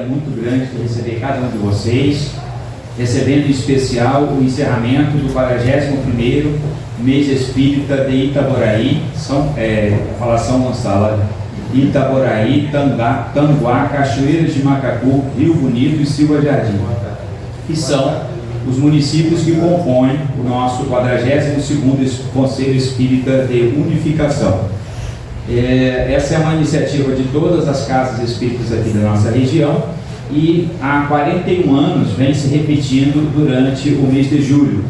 Muito grande de receber cada um de vocês, recebendo em especial o encerramento do 41º mês espírita de Itaboraí, São Gonçalo, Itaboraí, Tanguá, Cachoeiras de Macacu, Rio Bonito e Silva Jardim, que são os municípios que compõem o nosso 42º Conselho Espírita de Unificação. Essa é uma iniciativa de todas as casas espíritas aqui da nossa região e há 41 anos vem se repetindo durante o mês de julho.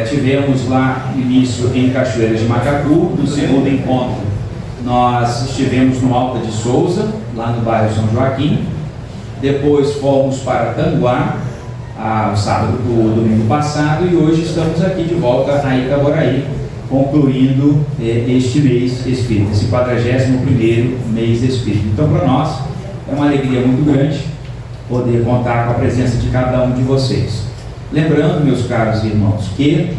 Tivemos lá início em Cachoeiras de Macacu, no segundo encontro nós estivemos no Alta de Souza, lá no bairro São Joaquim, depois fomos para Tanguá, o sábado do domingo passado, e hoje estamos aqui de volta a Itaboraí, concluindo este mês espírita, esse 41º mês espírita. Então, para nós, é uma alegria muito grande poder contar com a presença de cada um de vocês. Lembrando, meus caros irmãos, que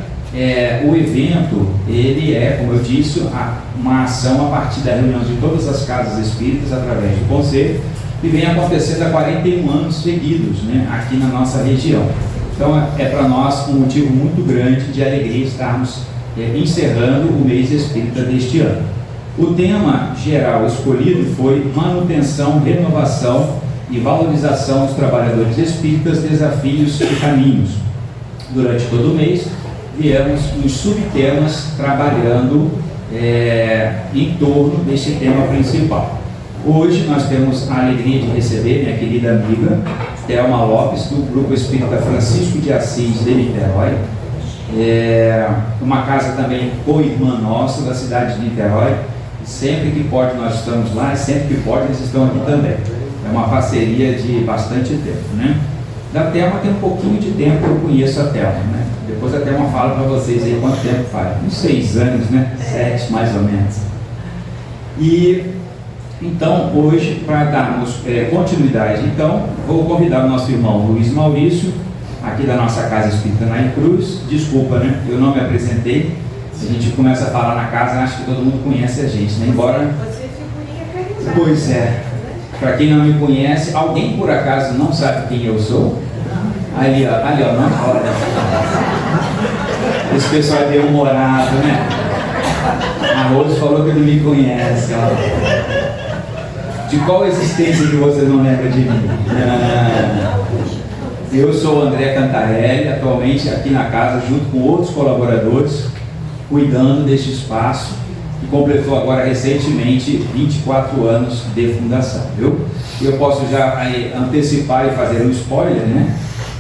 o evento, ele é, como eu disse, uma ação a partir da reunião de todas as casas espíritas, através do Conselho, que vem acontecendo há 41 anos seguidos, né, aqui na nossa região. Então, é para nós um motivo muito grande de alegria estarmos encerrando o mês espírita deste ano. O tema geral escolhido foi manutenção, renovação e valorização dos trabalhadores espíritas, desafios e caminhos. Durante todo o mês, viemos nos subtemas trabalhando em torno deste tema principal. Hoje nós temos a alegria de receber minha querida amiga Thelma Lopes, do Grupo Espírita Francisco de Assis de Niterói, uma casa também co-irmã nossa da cidade de Niterói. Sempre que pode nós estamos lá, e sempre que pode eles estão aqui também. É uma parceria de bastante tempo, né? Da Thelma tem um pouquinho de tempo que eu conheço a Thelma, né? Depois a Thelma fala para vocês aí quanto tempo faz. Uns 6 anos, né? 7 mais ou menos. E então hoje, para darmos continuidade, então vou convidar o nosso irmão Luiz Maurício, aqui da nossa Casa Espírita Naim Cruz. Desculpa, né? Eu não me apresentei. A gente começa a falar na casa, acho que todo mundo conhece a gente, né? Embora... Você é figurinha carinhosa. Pois é. Para quem não me conhece, alguém por acaso não sabe quem eu sou? Ali, ó, não fora. Esse pessoal é bem humorado, né? A Rose falou que não me conhece, ó. De qual existência que você não lembra de mim? Eu sou o André Cantarelli, atualmente aqui na casa, junto com outros colaboradores, cuidando deste espaço, que completou agora recentemente 24 anos de fundação, viu? Eu posso já antecipar e fazer um spoiler, né?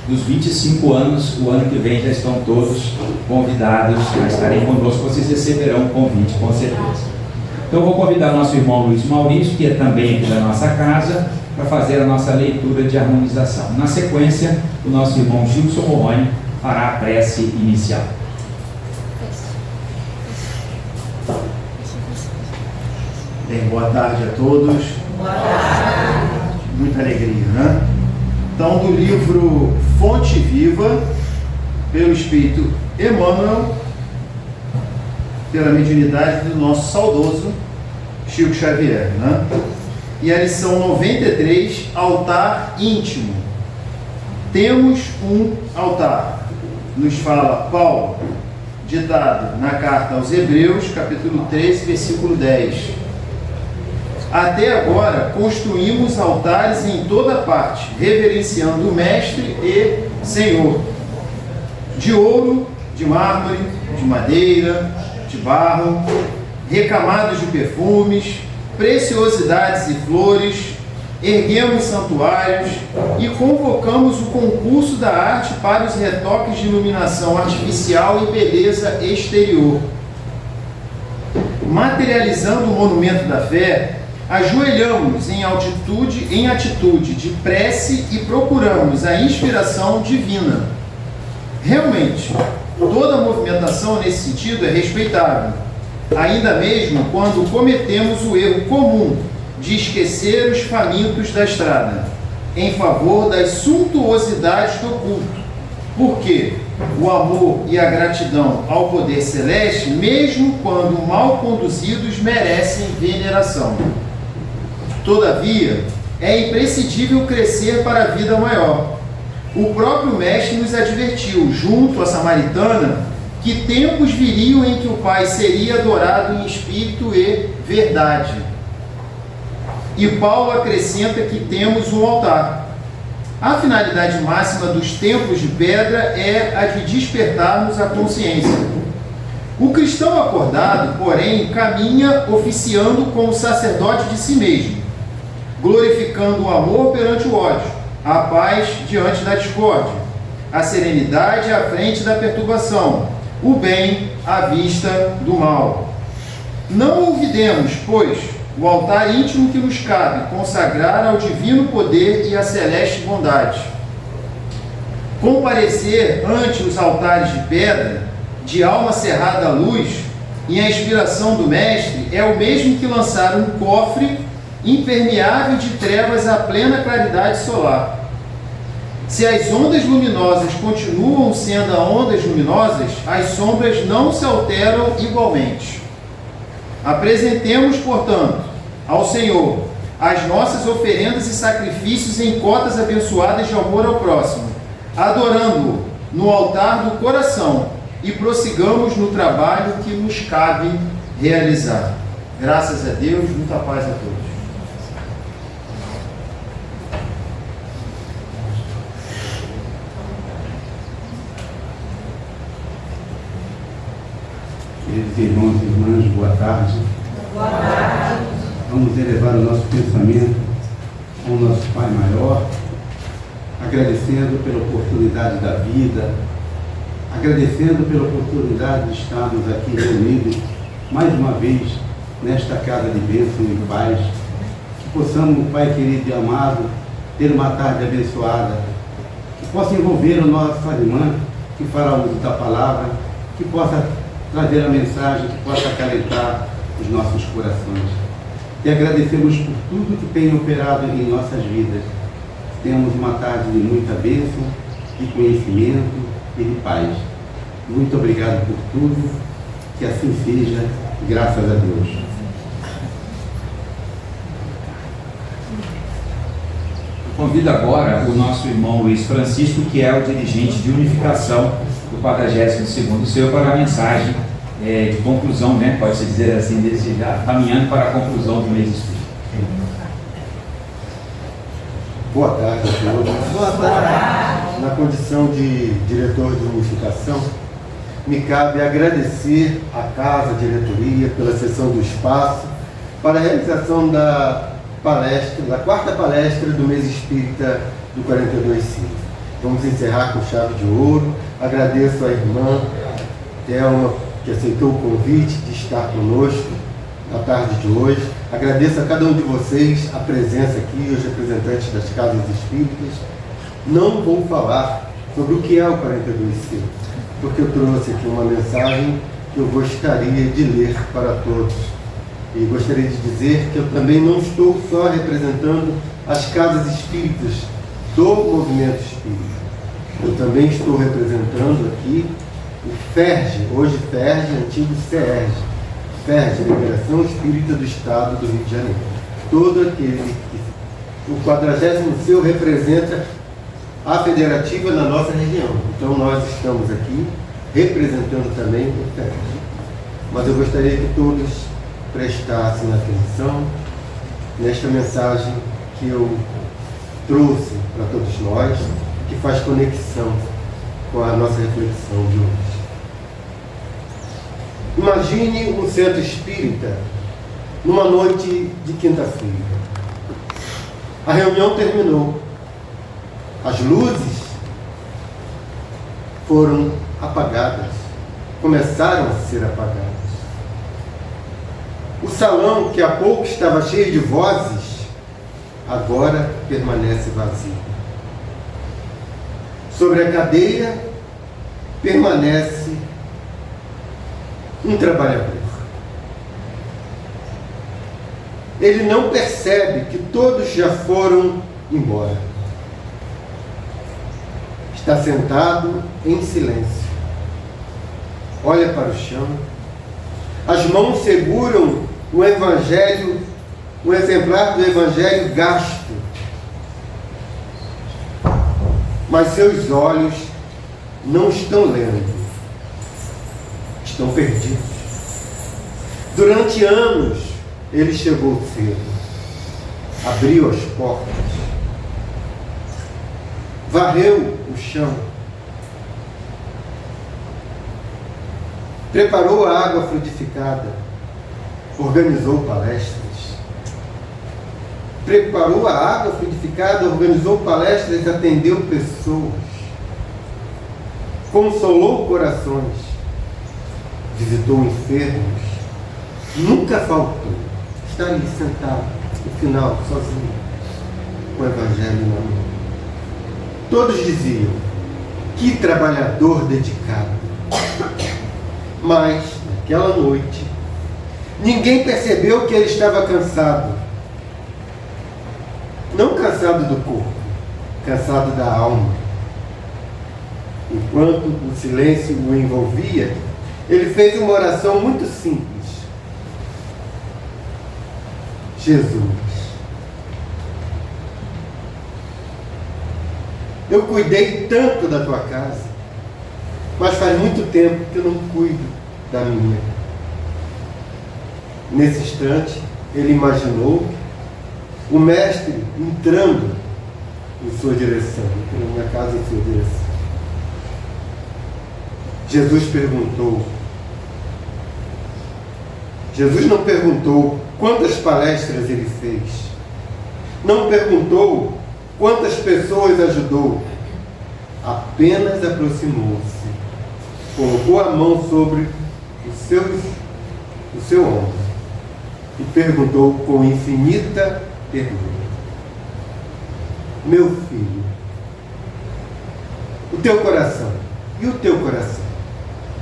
Dos 25 anos, o ano que vem já estão todos convidados a estarem conosco. Vocês receberão um convite, com certeza. Então eu vou convidar o nosso irmão Luiz Maurício, que é também aqui da nossa casa, para fazer a nossa leitura de harmonização. Na sequência, o nosso irmão Gilson Morrone fará a prece inicial. Bem, boa tarde a todos. Boa tarde. Muita alegria, né? Então, do livro Fonte Viva, pelo Espírito Emmanuel, pela mediunidade do nosso saudoso Chico Xavier, né? E a lição 93, altar íntimo. Temos um altar, nos fala Paulo, ditado na carta aos Hebreus, capítulo 13, versículo 10. Até agora construímos altares em toda parte, reverenciando o Mestre e Senhor, de ouro, de mármore, de madeira, de barro, recamados de perfumes, preciosidades e flores. Erguemos santuários e convocamos o concurso da arte para os retoques de iluminação artificial e beleza exterior. materializando o monumento da fé, ajoelhamos em atitude de prece e procuramos a inspiração divina. Realmente, toda movimentação nesse sentido é respeitável, ainda mesmo quando cometemos o erro comum de esquecer os famintos da estrada, em favor das suntuosidades do culto, porque o amor e a gratidão ao poder celeste, mesmo quando mal conduzidos, merecem veneração. Todavia, é imprescindível crescer para a vida maior. O próprio Mestre nos advertiu, junto à samaritana, que tempos viriam em que o Pai seria adorado em espírito e verdade. E Paulo acrescenta que temos um altar. A finalidade máxima dos templos de pedra é a de despertarmos a consciência. O cristão acordado, porém, caminha oficiando como sacerdote de si mesmo, glorificando o amor perante o ódio, a paz diante da discórdia, a serenidade à frente da perturbação, o bem à vista do mal. Não olvidemos, pois, o altar íntimo que nos cabe consagrar ao divino poder e à celeste bondade. Comparecer ante os altares de pedra, de alma cerrada à luz, e a inspiração do Mestre é o mesmo que lançar um cofre impermeável de trevas à plena claridade solar. Se as ondas luminosas continuam sendo ondas luminosas, as sombras não se alteram igualmente. Apresentemos, portanto, ao Senhor as nossas oferendas e sacrifícios em cotas abençoadas de amor ao próximo, adorando-o no altar do coração, e prossigamos no trabalho que nos cabe realizar. Graças a Deus, muita paz a todos. Queridos irmãos e irmãs, boa tarde. Boa tarde. Vamos elevar o nosso pensamento ao nosso Pai Maior, agradecendo pela oportunidade da vida, agradecendo pela oportunidade de estarmos aqui reunidos mais uma vez nesta casa de bênção e paz, que possamos, Pai querido e amado, ter uma tarde abençoada, que possa envolver a nossa irmã que fará uso da palavra, que possa trazer a mensagem, que possa acalentar os nossos corações. E agradecemos por tudo que tem operado em nossas vidas. Temos uma tarde de muita bênção, de conhecimento e de paz. Muito obrigado por tudo, que assim seja, graças a Deus. Convido agora o nosso irmão Luiz Francisco, que é o dirigente de unificação do 42º Seu, para a mensagem de conclusão, né? Pode-se dizer assim, desse já caminhando para a conclusão do mês espírita. Boa tarde a todos. Boa tarde. Na condição de diretor de unificação, me cabe agradecer à Casa, à diretoria, pela cessão do espaço para a realização da palestra, da quarta palestra do mês espírita do 42 Sim. Vamos encerrar com chave de ouro. Agradeço à irmã Thelma, que aceitou o convite de estar conosco na tarde de hoje. Agradeço a cada um de vocês a presença aqui, os representantes das casas espíritas. Não vou falar sobre o que é o 42C, porque eu trouxe aqui uma mensagem que eu gostaria de ler para todos. E gostaria de dizer que eu também não estou só representando as casas espíritas do movimento espírita. Eu também estou representando aqui o FERJ, hoje FERJ, antigo CERJ, FERJ, Liberação Espírita do Estado do Rio de Janeiro. Todo aquele que o 40º Seu representa a federativa na nossa região. Então nós estamos aqui representando também o FERJ. Mas eu gostaria que todos prestassem atenção nesta mensagem que eu trouxe para todos nós, que faz conexão com a nossa reflexão de hoje. Imagine um centro espírita numa noite de quinta-feira. A reunião terminou. As luzes foram apagadas, começaram a ser apagadas. O salão, que há pouco estava cheio de vozes, agora permanece vazio. Sobre a cadeira permanece um trabalhador. Ele não percebe que todos já foram embora. Está sentado em silêncio. Olha para o chão. As mãos seguram o Evangelho, um exemplar do Evangelho gasto. Mas seus olhos não estão lendo. Estão perdidos. Durante anos, ele chegou cedo. Abriu as portas. Varreu o chão. Preparou a água frutificada. Organizou palestras. Preparou a água frutificada, organizou palestras, atendeu pessoas. Consolou corações. Visitou enfermos. Nunca faltou. Está ali sentado, no final, sozinho, com o Evangelho na mão. Todos diziam: que trabalhador dedicado. Mas, naquela noite, ninguém percebeu que ele estava cansado. Não cansado do corpo, cansado da alma. Enquanto o silêncio o envolvia, ele fez uma oração muito simples. Jesus, eu cuidei tanto da tua casa, mas faz muito tempo que eu não cuido da minha. Nesse instante, ele imaginou o mestre entrando em sua direção, entrando na casa em sua direção. Jesus não perguntou quantas palestras ele fez. Não perguntou quantas pessoas ajudou. Apenas aproximou-se, colocou a mão sobre o seu ombro e perguntou com infinita ternura: meu filho, o teu coração, e o teu coração,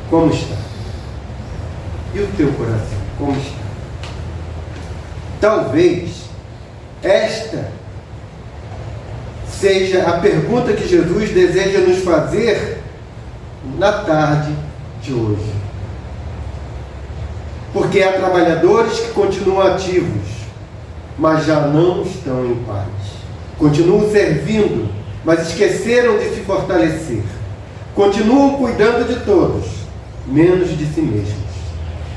como está? E o teu coração, como está? Talvez esta seja a pergunta que Jesus deseja nos fazer na tarde de hoje. Porque há trabalhadores que continuam ativos, mas já não estão em paz. Continuam servindo, mas esqueceram de se fortalecer. Continuam cuidando de todos, menos de si mesmos.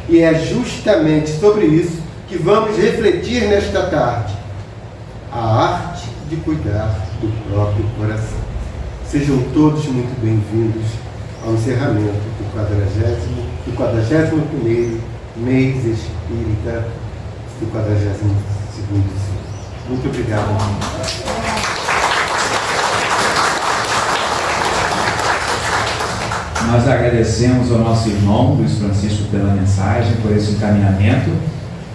E é justamente sobre isso que vamos refletir nesta tarde. A arte de cuidar do próprio coração. Sejam todos muito bem-vindos ao encerramento do 41º mês espírita do 42º ciclo. Muito obrigado. Nós agradecemos ao nosso irmão Luiz Francisco pela mensagem, por esse encaminhamento.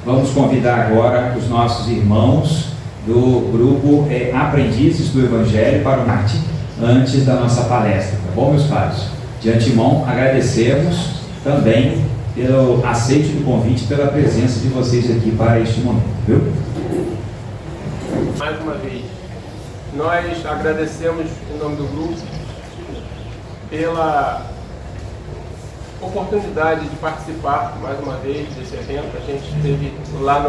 Vamos convidar agora os nossos irmãos do grupo Aprendizes do Evangelho para o Marte, antes da nossa palestra, tá bom, meus caros? De antemão, agradecemos também pelo aceite do convite, pela presença de vocês aqui para este momento, viu? Mais uma vez, nós agradecemos em nome do grupo pela oportunidade de participar mais uma vez desse evento. A gente esteve lá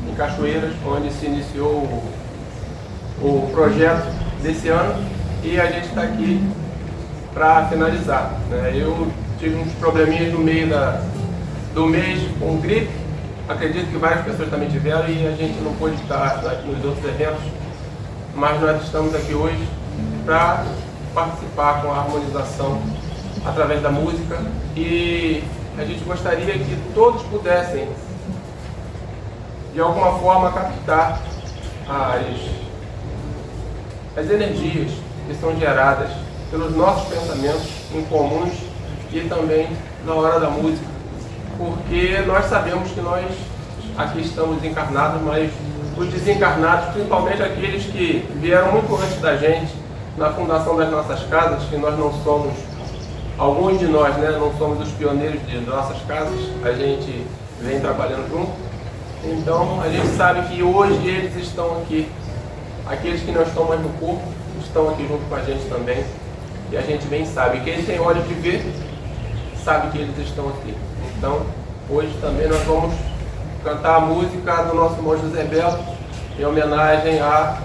em Cachoeiras, onde se iniciou o projeto desse ano, e a gente está aqui para finalizar, né? Eu tive uns probleminhas no meio do mês com gripe, acredito que várias pessoas também tiveram, e a gente não pôde estar nos outros eventos, mas nós estamos aqui hoje para participar com a harmonização através da música, e a gente gostaria que todos pudessem de alguma forma captar as energias que são geradas pelos nossos pensamentos incomuns e também na hora da música. porque nós sabemos que nós aqui estamos encarnados, mas os desencarnados, principalmente aqueles que vieram muito antes da gente, na fundação das nossas casas, que nós não somos, alguns de nós, né, não somos os pioneiros de nossas casas, a gente vem trabalhando junto. Então a gente sabe que hoje eles estão aqui, aqueles que não estão mais no corpo, estão aqui junto com a gente também, e a gente bem sabe, quem tem olhos de ver, sabe que eles estão aqui. Então hoje também nós vamos cantar a música do nosso irmão José Belo, em homenagem à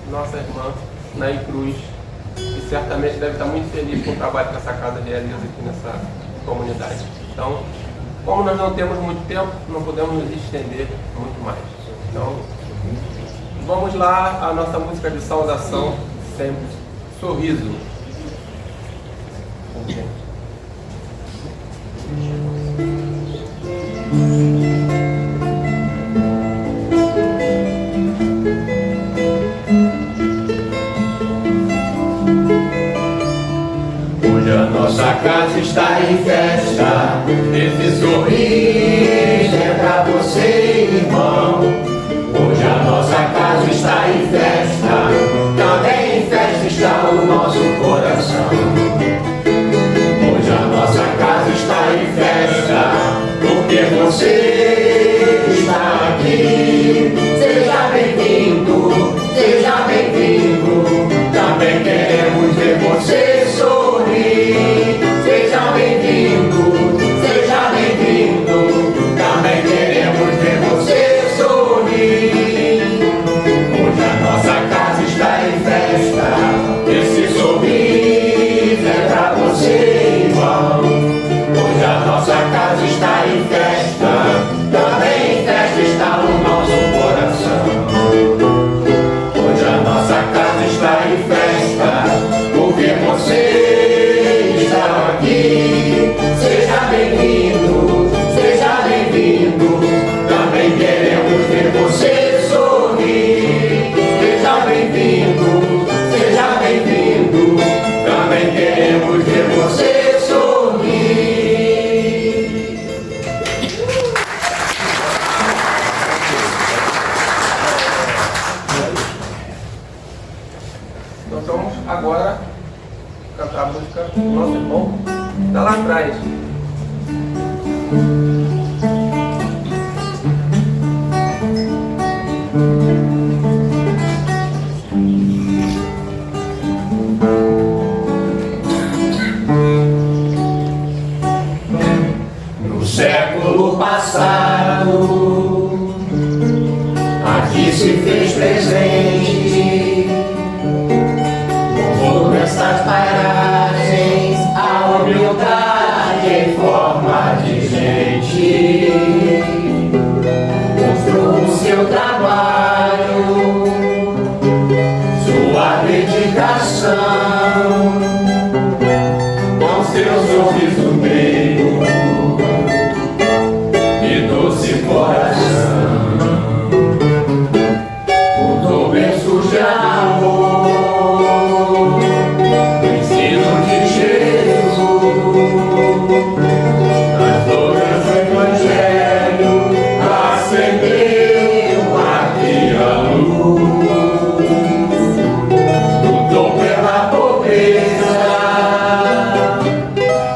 nossa irmã Naí Cruz, que certamente deve estar muito feliz com o trabalho que essa casa realiza aqui nessa comunidade. Então, como nós não temos muito tempo, não podemos nos estender muito mais. Então, vamos lá, a nossa música de saudação, sempre, Sorriso. Hoje a nossa casa está em festa, esse sorriso é pra você, irmão. Hoje a nossa casa está em festa, também em festa está o nosso coração. Hoje a nossa casa está em festa, porque você está aqui. Seja bem-vindo, seja bem-vindo, também queremos ver você sorrir. Seja bem-vindo, seja bem-vindo, também queremos ver você sorrir. Hoje a nossa casa está em festa, esse sorriso é pra você, irmão. Hoje a nossa casa está em festa, também em festa está o nosso coração. Hoje a nossa casa está em festa, porque você está aqui. Seja bem-vindo, seja bem-vindo, também queremos ver você sorrir. Seja bem-vindo, seja bem-vindo, também queremos ver você sorrir. Nós vamos agora cantar a música do nosso irmão da lá atrás. No século passado, aqui se fez presente, com essas paragens, a humildade em forma de gente. Mostrou o seu trabalho, sua dedicação, com seu sorriso meio e doce coração. Fundou berços de amor, o ensino de Jesus, nas flores do Evangelho acendeu aqui a luz. Lutou pela pobreza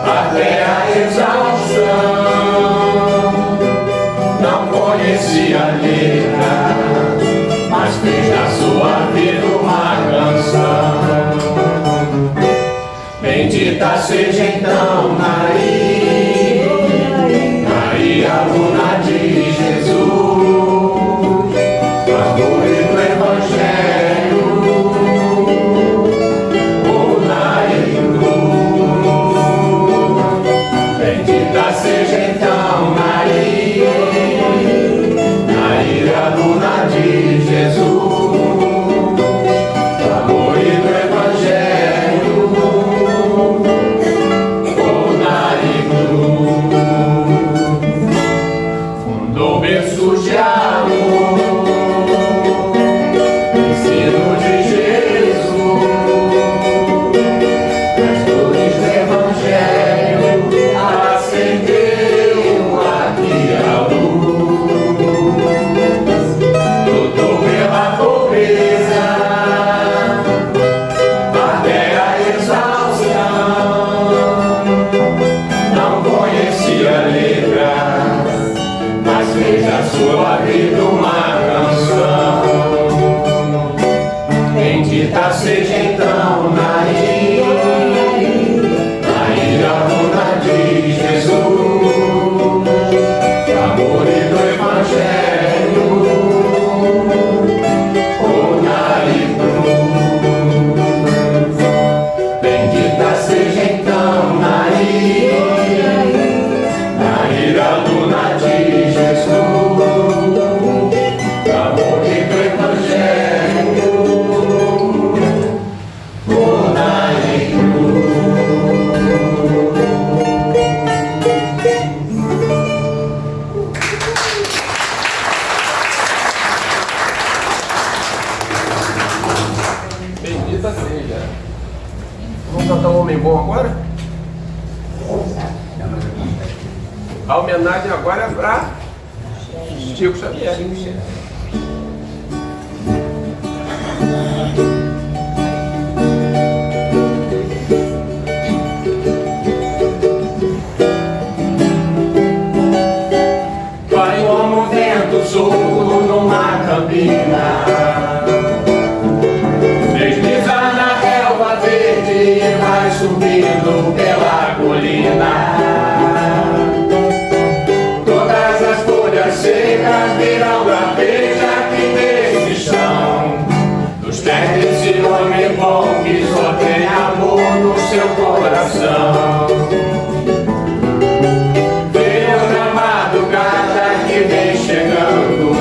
até a exaustão, não conhecia letra, mas fez da sua vida uma canção. Bendita seja então Naí, Naí, aluna de Jesus, pastora do Evangelho, oh Naí Cruz. Bendita seja então Naí, Naí, aluna de Jesus, amor do Evangelho, oh Naí Cruz. Fundou berços de amor, ensino de Jesus, nas flores do Evangelho acendeu a fez a sua vida uma canção. Bendita seja então na ira de Jesus, amor e do Evangelho, honra e cruz. Bendita seja então na ira luna de Jesus, amor e do Evangelho, honra e Bendita seja. Vamos cantar um Homem Bom agora? A homenagem agora é para Chico Xavier. vai como vento solto numa campina, desliza na relva verde e vai subindo pela colina. Todas as folhas secas virão graveja que nesse chão, dos pés desse homem bom que só tem amor no seu coração. Veio na madrugada que vem chegando,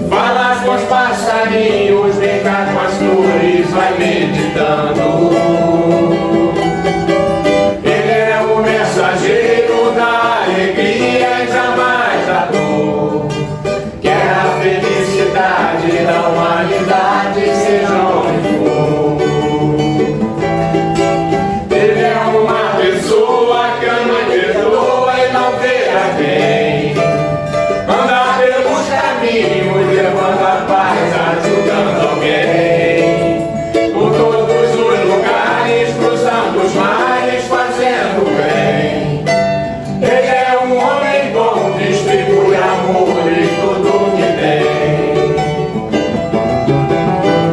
fala com os passarinhos, vem cá com as flores, vai meditando. Ele é o mensageiro da alegria e jamais da dor. Quer a felicidade da humanidade, seja onde for. Ele é uma pessoa que ama e perdoa e não vê a quem. Anda pelos caminhos, levando a paz, ajudando alguém. Por todos os lugares, cruzando os mares, fazendo bem. Ele é um homem bom, distribui amor e tudo que tem.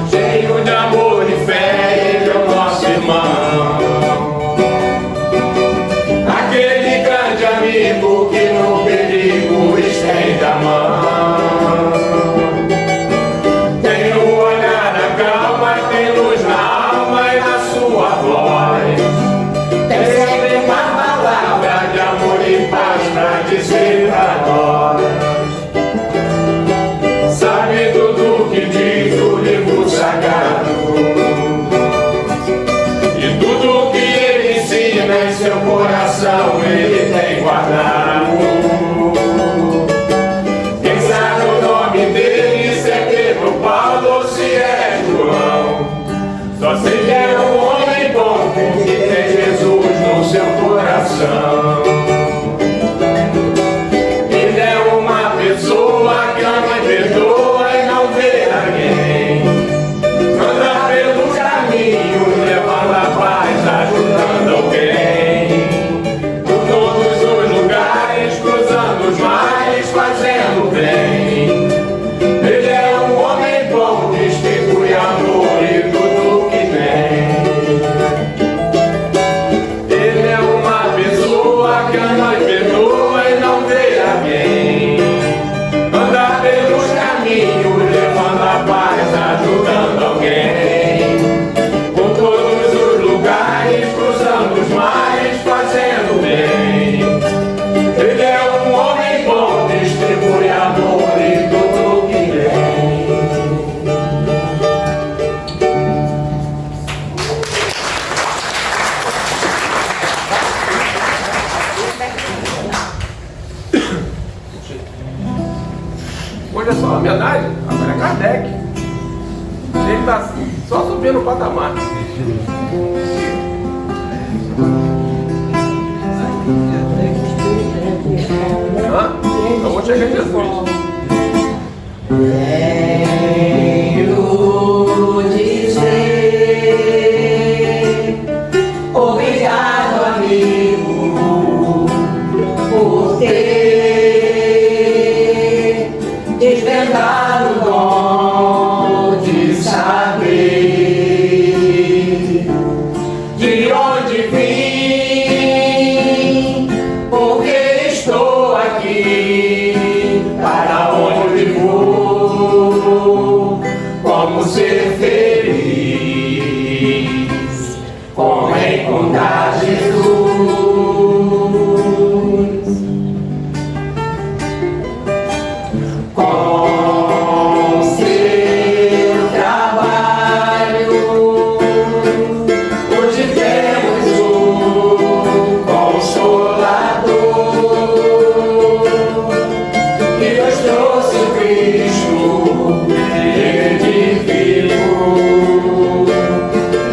Cheio de amor e fé, ele é o nosso irmão. Aquele grande amigo que no perigo estende a mão. Tem no olhar a calma, tem luz na alma e na sua voz. Tem sempre uma palavra de amor e paz pra dizer pra nós. Sabe tudo que diz o livro sagrado, e tudo que ele ensina em seu coração ele tem guardado. Quem sabe o nome dele, se é Pedro, Paulo ou se é João, só sei que é um homem bom que tem Jesus no seu coração. Ele é uma pessoa que ama e perdoa e não vê a quem. Anda pelos caminhos, levando a paz, ajudando alguém. Por todos os lugares, cruzando os mares, fazendo bem. Ele é um homem bom, distribui amor e tudo que tem. Ele é uma pessoa que ama e perdoa e não vê a quem. Anda pelos caminhos, levando a paz, ajudando alguém. Por todos os lugares, cruzando os mares, fazendo bem. Ele é um homem bom, distribui amor e tudo que tem. Hoje é só uma homenagem, agora é Kardec. Ele está só subindo o patamar. Vamos chegar em Jesus. Venho dizer obrigado, amigo, por ter daqui, para onde vou, como ser feliz, como encontrar Jesus. Com seu trabalho, hoje temos um Consolador que nos trouxe o Cristo edificou,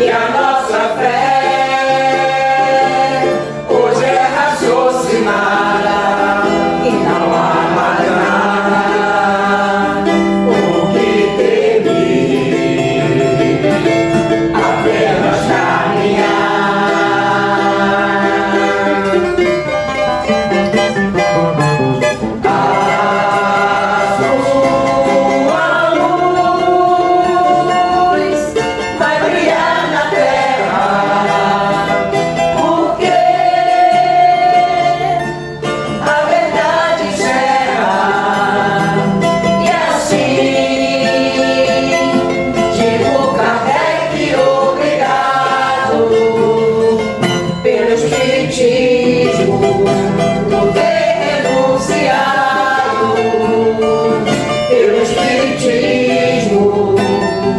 e a nossa fé hoje é raciocinada e não há mais nada o que temer, apenas caminhar. A sua luz vai brilhar na terra, porque a verdade encerra, e assim digo Kardec, obrigado pelo espiritismo, por ter renunciado, pelo espiritismo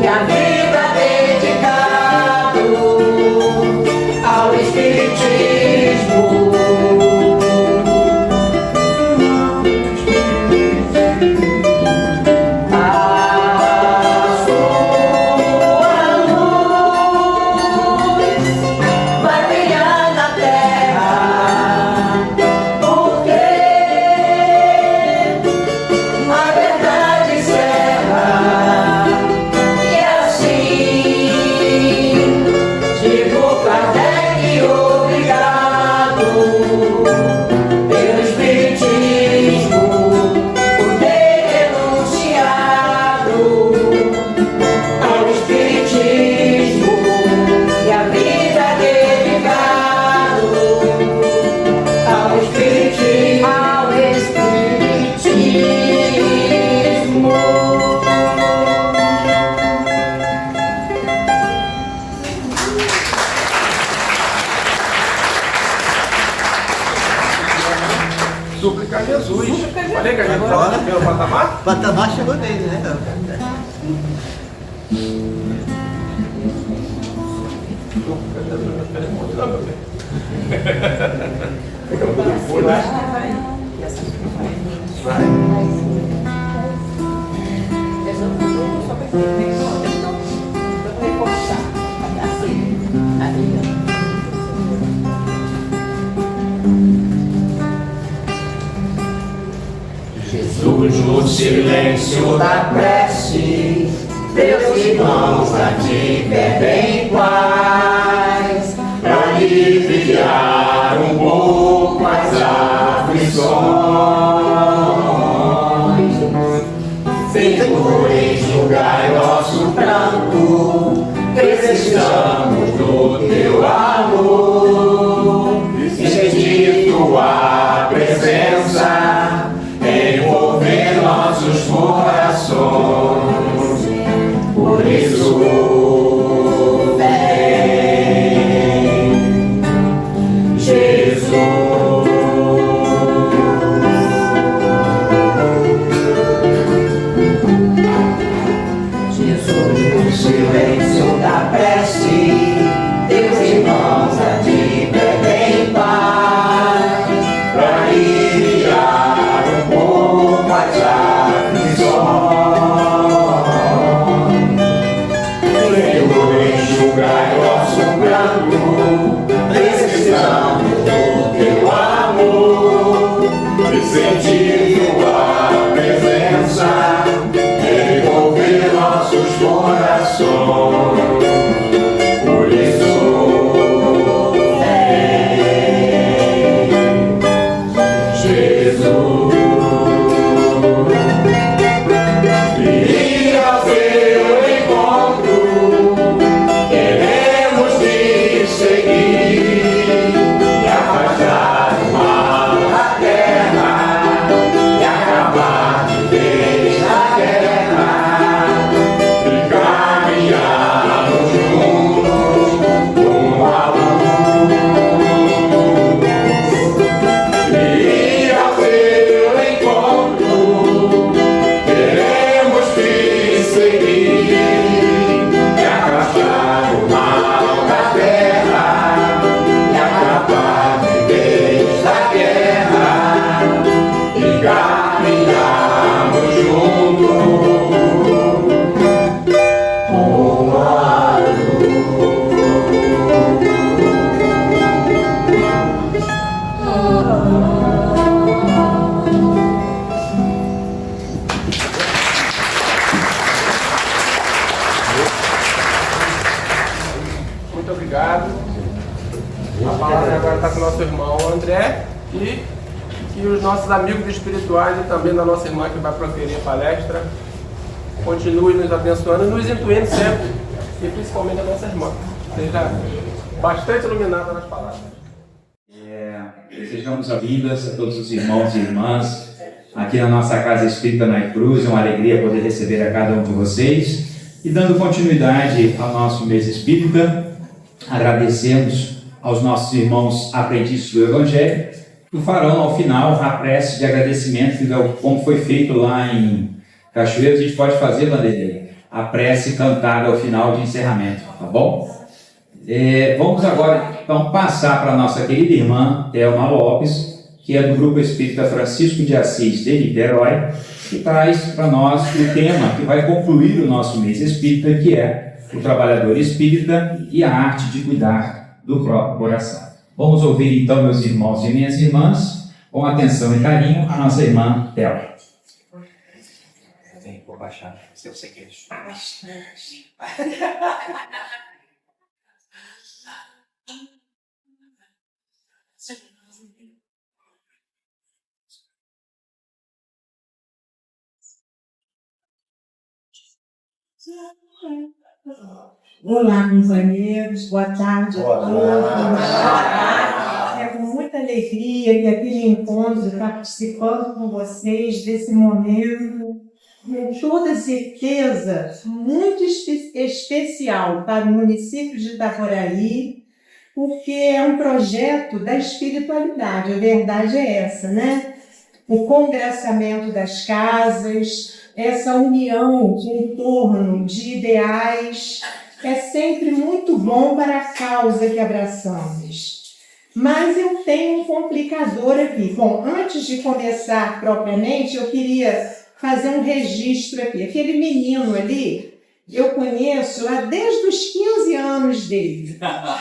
e a vida dedicado ao espiritismo. A sua luz vai brilhar na terra, porque a verdade encerra, e assim digo Kardec, obrigado pelo espiritismo, por ter renunciado ao espiritismo e a vida dedicado ao espiritismo. Súplica a Jesus. Falei que a gente estava no primeiro patamar? Patamar chegou nele, né? Jesus, no silêncio da prece, teus irmãos a ti pedem paz, pra aliviar um pouco as aflições. Senhor, enxugai nosso pranto, precisamos do teu amor, e sentir tua presença envolver nossos corações. Por isso vem, Jesus. Jesus, no silêncio da prece, teus irmãos a ti pedem paz, pra aliviar um pouco as aflições. Senhor, enxugai nosso pranto, precisamos do teu amor, e sentir tua presença envolver nossos corações. Por isso vem, Jesus. E ao teu encontro queremos te seguir, e afastar o mal da terra, os nossos amigos espirituais e também da nossa irmã que vai proferir a palestra. Continue nos abençoando e nos intuindo sempre, e principalmente a nossa irmã. Seja bastante iluminada nas palavras. Desejamos boas-vindas a todos os irmãos e irmãs aqui na nossa Casa Espírita na Cruz. É uma alegria poder receber a cada um de vocês. E dando continuidade ao nosso mês espírita, agradecemos aos nossos irmãos aprendizes do Evangelho que farão ao final a prece de agradecimento, como foi feito lá em Cachoeiras. A gente pode fazer, Vanderlei, a prece cantada ao final de encerramento, tá bom? Vamos agora então passar para a nossa querida irmã Thelma Lopes, que é do Grupo Espírita Francisco de Assis de Niterói, que traz para nós o tema que vai concluir o nosso mês espírita, que é o trabalhador espírita e a arte de cuidar do próprio coração. Vamos ouvir então, meus irmãos e minhas irmãs, com atenção e carinho, a nossa irmã Thelma. Vou baixar seu segredo. Olá, companheiros, boa tarde a todos. É com muita alegria que aqui me encontro participando com vocês desse momento, com toda certeza, muito especial para o município de Itaboraí, porque é um projeto da espiritualidade, a verdade é essa, né? O congraçamento das casas, essa união em torno de ideais, é sempre muito bom para a causa que abraçamos. Mas eu tenho um complicador aqui. Bom, antes de começar propriamente, eu queria fazer um registro aqui. Aquele menino ali, eu conheço lá desde os 15 anos dele.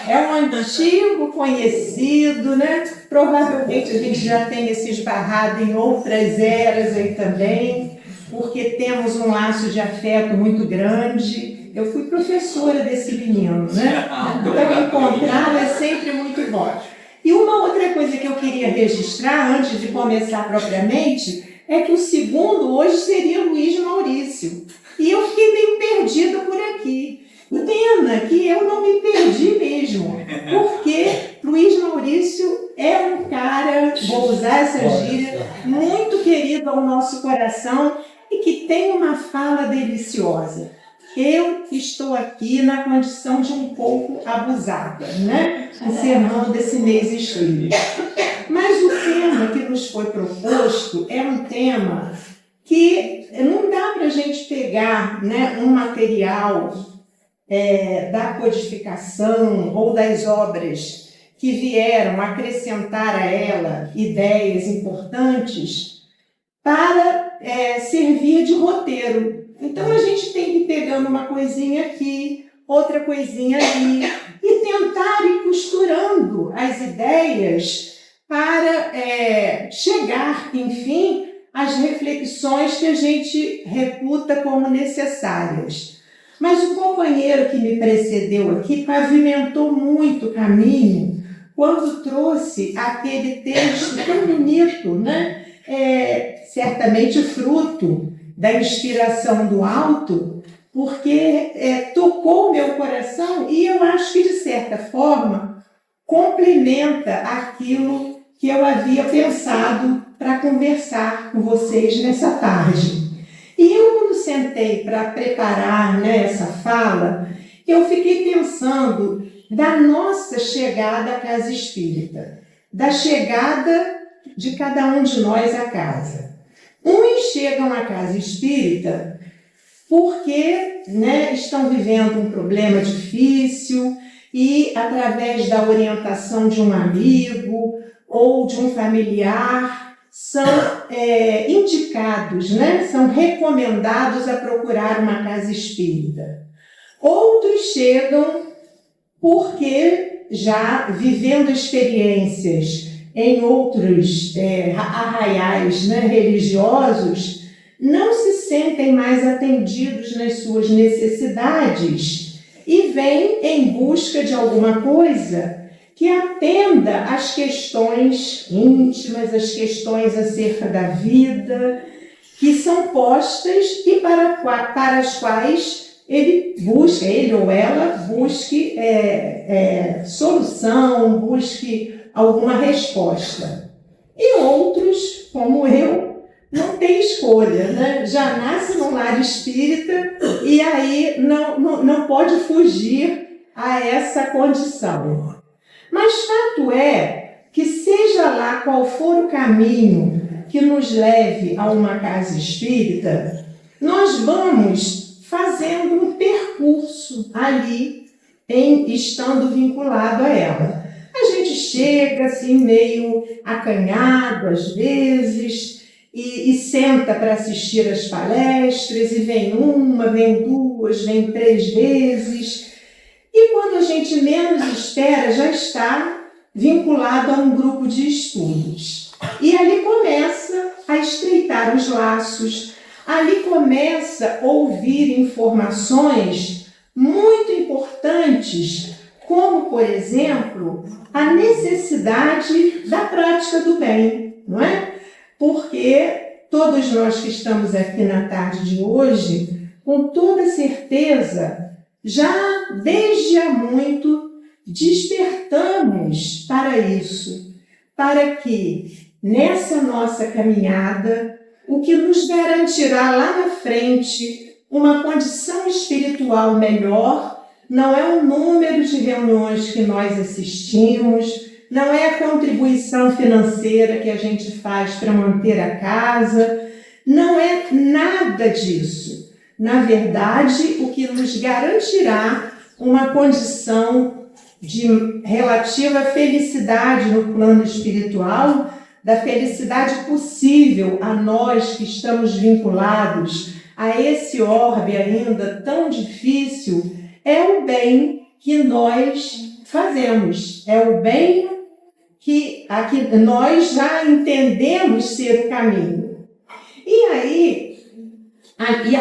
É um antigo conhecido, né? Provavelmente a gente já tenha se esbarrado em outras eras aí também, porque temos um laço de afeto muito grande. Eu fui professora desse menino, né? Então encontrá-lo é sempre muito bom. E uma outra coisa que eu queria registrar, antes de começar propriamente, é que o segundo hoje seria Luiz Maurício. E eu fiquei meio perdida por aqui. Pena que eu não me perdi mesmo, porque Luiz Maurício é um cara, vou usar essa gíria, muito querido ao nosso coração e que tem uma fala deliciosa. Eu estou aqui na condição de um pouco abusada, né? Encerrando esse mês espírita. Mas o tema que nos foi proposto é um tema que não dá para a gente pegar, né, um material da codificação ou das obras que vieram acrescentar a ela ideias importantes para servir de roteiro. Então a gente tem que ir pegando uma coisinha aqui, outra coisinha ali, e tentar ir costurando as ideias para chegar, enfim, às reflexões que a gente reputa como necessárias. Mas o companheiro que me precedeu aqui pavimentou muito o caminho quando trouxe aquele texto tão bonito, né? Certamente fruto da inspiração do alto, porque tocou o meu coração e eu acho que, de certa forma, complementa aquilo que eu havia pensado para conversar com vocês nessa tarde. E eu, quando sentei para preparar, né, essa fala, eu fiquei pensando da nossa chegada à casa espírita, da chegada de cada um de nós à casa. Uns chegam à casa espírita porque, né, estão vivendo um problema difícil e, através da orientação de um amigo ou de um familiar, são indicados, né, são recomendados a procurar uma casa espírita. Outros chegam porque, já vivendo experiências em outros arraiais, né, religiosos, não se sentem mais atendidos nas suas necessidades e vêm em busca de alguma coisa que atenda às questões íntimas, às questões acerca da vida, que são postas e para as quais ele ou ela busque solução, busque alguma resposta. E outros, como eu, não tem escolha, né? Já nasce num lar espírita e aí não pode fugir a essa condição. Mas fato é que seja lá qual for o caminho que nos leve a uma casa espírita, nós vamos fazendo um percurso ali, estando vinculado a ela. A gente chega assim meio acanhado às vezes e senta para assistir às palestras e vem uma, vem duas, vem 3 vezes. E quando a gente menos espera, já está vinculado a um grupo de estudos. E ali começa a estreitar os laços, ali começa a ouvir informações muito importantes, como, por exemplo, a necessidade da prática do bem, não é? Porque todos nós que estamos aqui na tarde de hoje, com toda certeza, já desde há muito despertamos para isso, para que nessa nossa caminhada, o que nos garantirá lá na frente uma condição espiritual melhor, não é o número de reuniões que nós assistimos, não é a contribuição financeira que a gente faz para manter a casa, não é nada disso. Na verdade, o que nos garantirá uma condição de relativa felicidade no plano espiritual, da felicidade possível a nós que estamos vinculados a esse orbe ainda tão difícil, é o bem que nós fazemos, é o bem que nós já entendemos ser o caminho. E aí,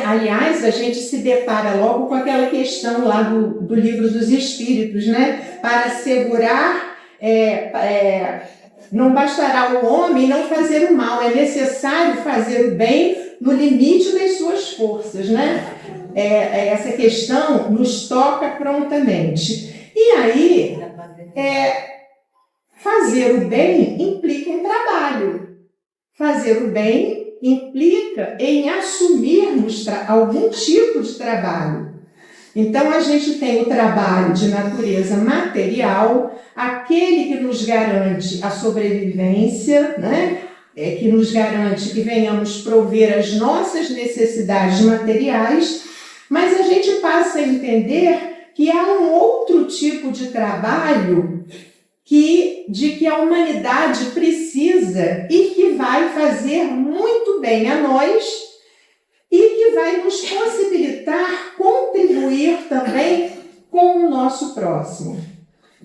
aliás, a gente se depara logo com aquela questão lá do Livro dos Espíritos, né? Para assegurar, não bastará o homem não fazer o mal, é necessário fazer o bem no limite das suas forças, né? Essa questão nos toca prontamente. E aí, fazer o bem implica em trabalho. Fazer o bem implica em assumirmos algum tipo de trabalho. Então, a gente tem o trabalho de natureza material, aquele que nos garante a sobrevivência, né? Que nos garante que venhamos prover as nossas necessidades materiais, mas a gente passa a entender que há um outro tipo de trabalho de que a humanidade precisa e que vai fazer muito bem a nós e que vai nos possibilitar contribuir também com o nosso próximo.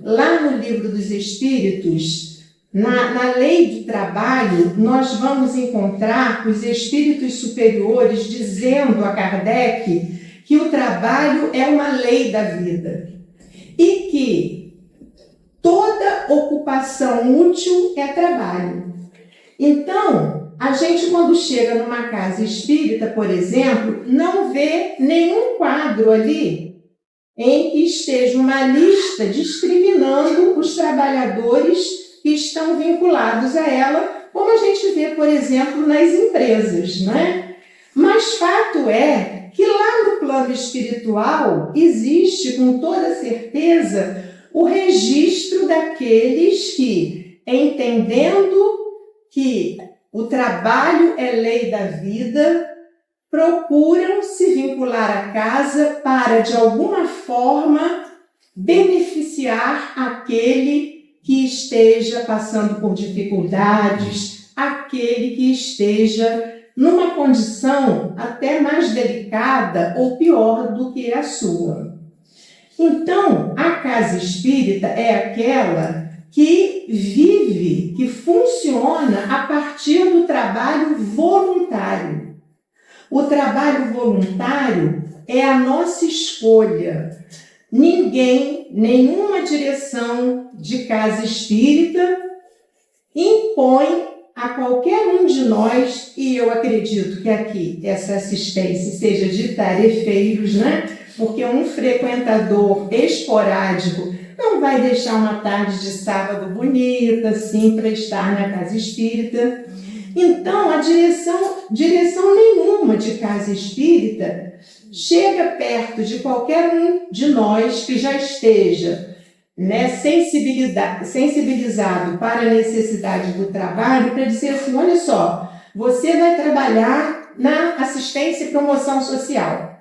Lá no Livro dos Espíritos, na lei do trabalho, nós vamos encontrar os espíritos superiores dizendo a Kardec que o trabalho é uma lei da vida e que toda ocupação útil é trabalho. Então, a gente, quando chega numa casa espírita, por exemplo, não vê nenhum quadro ali em que esteja uma lista discriminando os trabalhadores que estão vinculados a ela, como a gente vê, por exemplo, nas empresas, não é? Mas fato é que lá no plano espiritual existe, com toda certeza, o registro daqueles que, entendendo que o trabalho é lei da vida, procuram se vincular à casa para, de alguma forma, beneficiar aquele que esteja passando por dificuldades, aquele que esteja numa condição até mais delicada ou pior do que a sua. Então, a casa espírita é aquela que vive, que funciona a partir do trabalho voluntário. O trabalho voluntário é a nossa escolha. ninguém, nenhuma direção de casa espírita impõe a qualquer um de nós, e eu acredito que aqui essa assistência seja de tarefeiros, né? Porque um frequentador esporádico não vai deixar uma tarde de sábado bonita, assim, para estar na casa espírita. Então, a direção nenhuma de casa espírita chega perto de qualquer um de nós que já esteja, né, sensibilizado para a necessidade do trabalho, para dizer assim, olha só, você vai trabalhar na assistência e promoção social.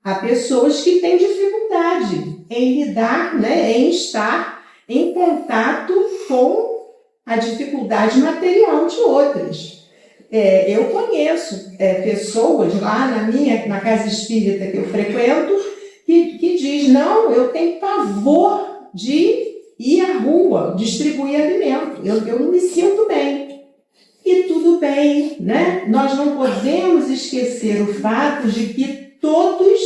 Há pessoas que têm dificuldade em lidar, né, em estar em contato com a dificuldade material de outras. Eu conheço pessoas lá na casa espírita que eu frequento que diz, não, eu tenho pavor de ir à rua, distribuir alimento, eu não me sinto bem. E tudo bem, né? Nós não podemos esquecer o fato de que todos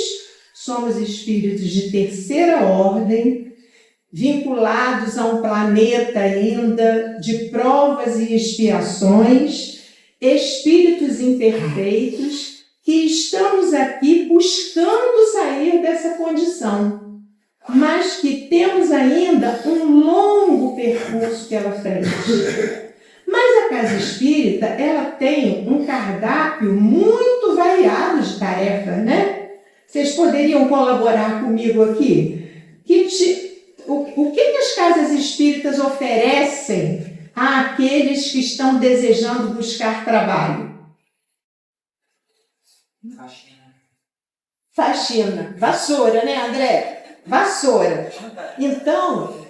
somos espíritos de terceira ordem, vinculados a um planeta ainda de provas e expiações, espíritos imperfeitos, que estamos aqui buscando sair dessa condição, mas que temos ainda um longo percurso pela frente. Mas a casa espírita, ela tem um cardápio muito variado de tarefas, né? Vocês poderiam colaborar comigo aqui? O que as casas espíritas oferecem àqueles que estão desejando buscar trabalho? Faxina. Vassoura, né, André? Vassoura. Então,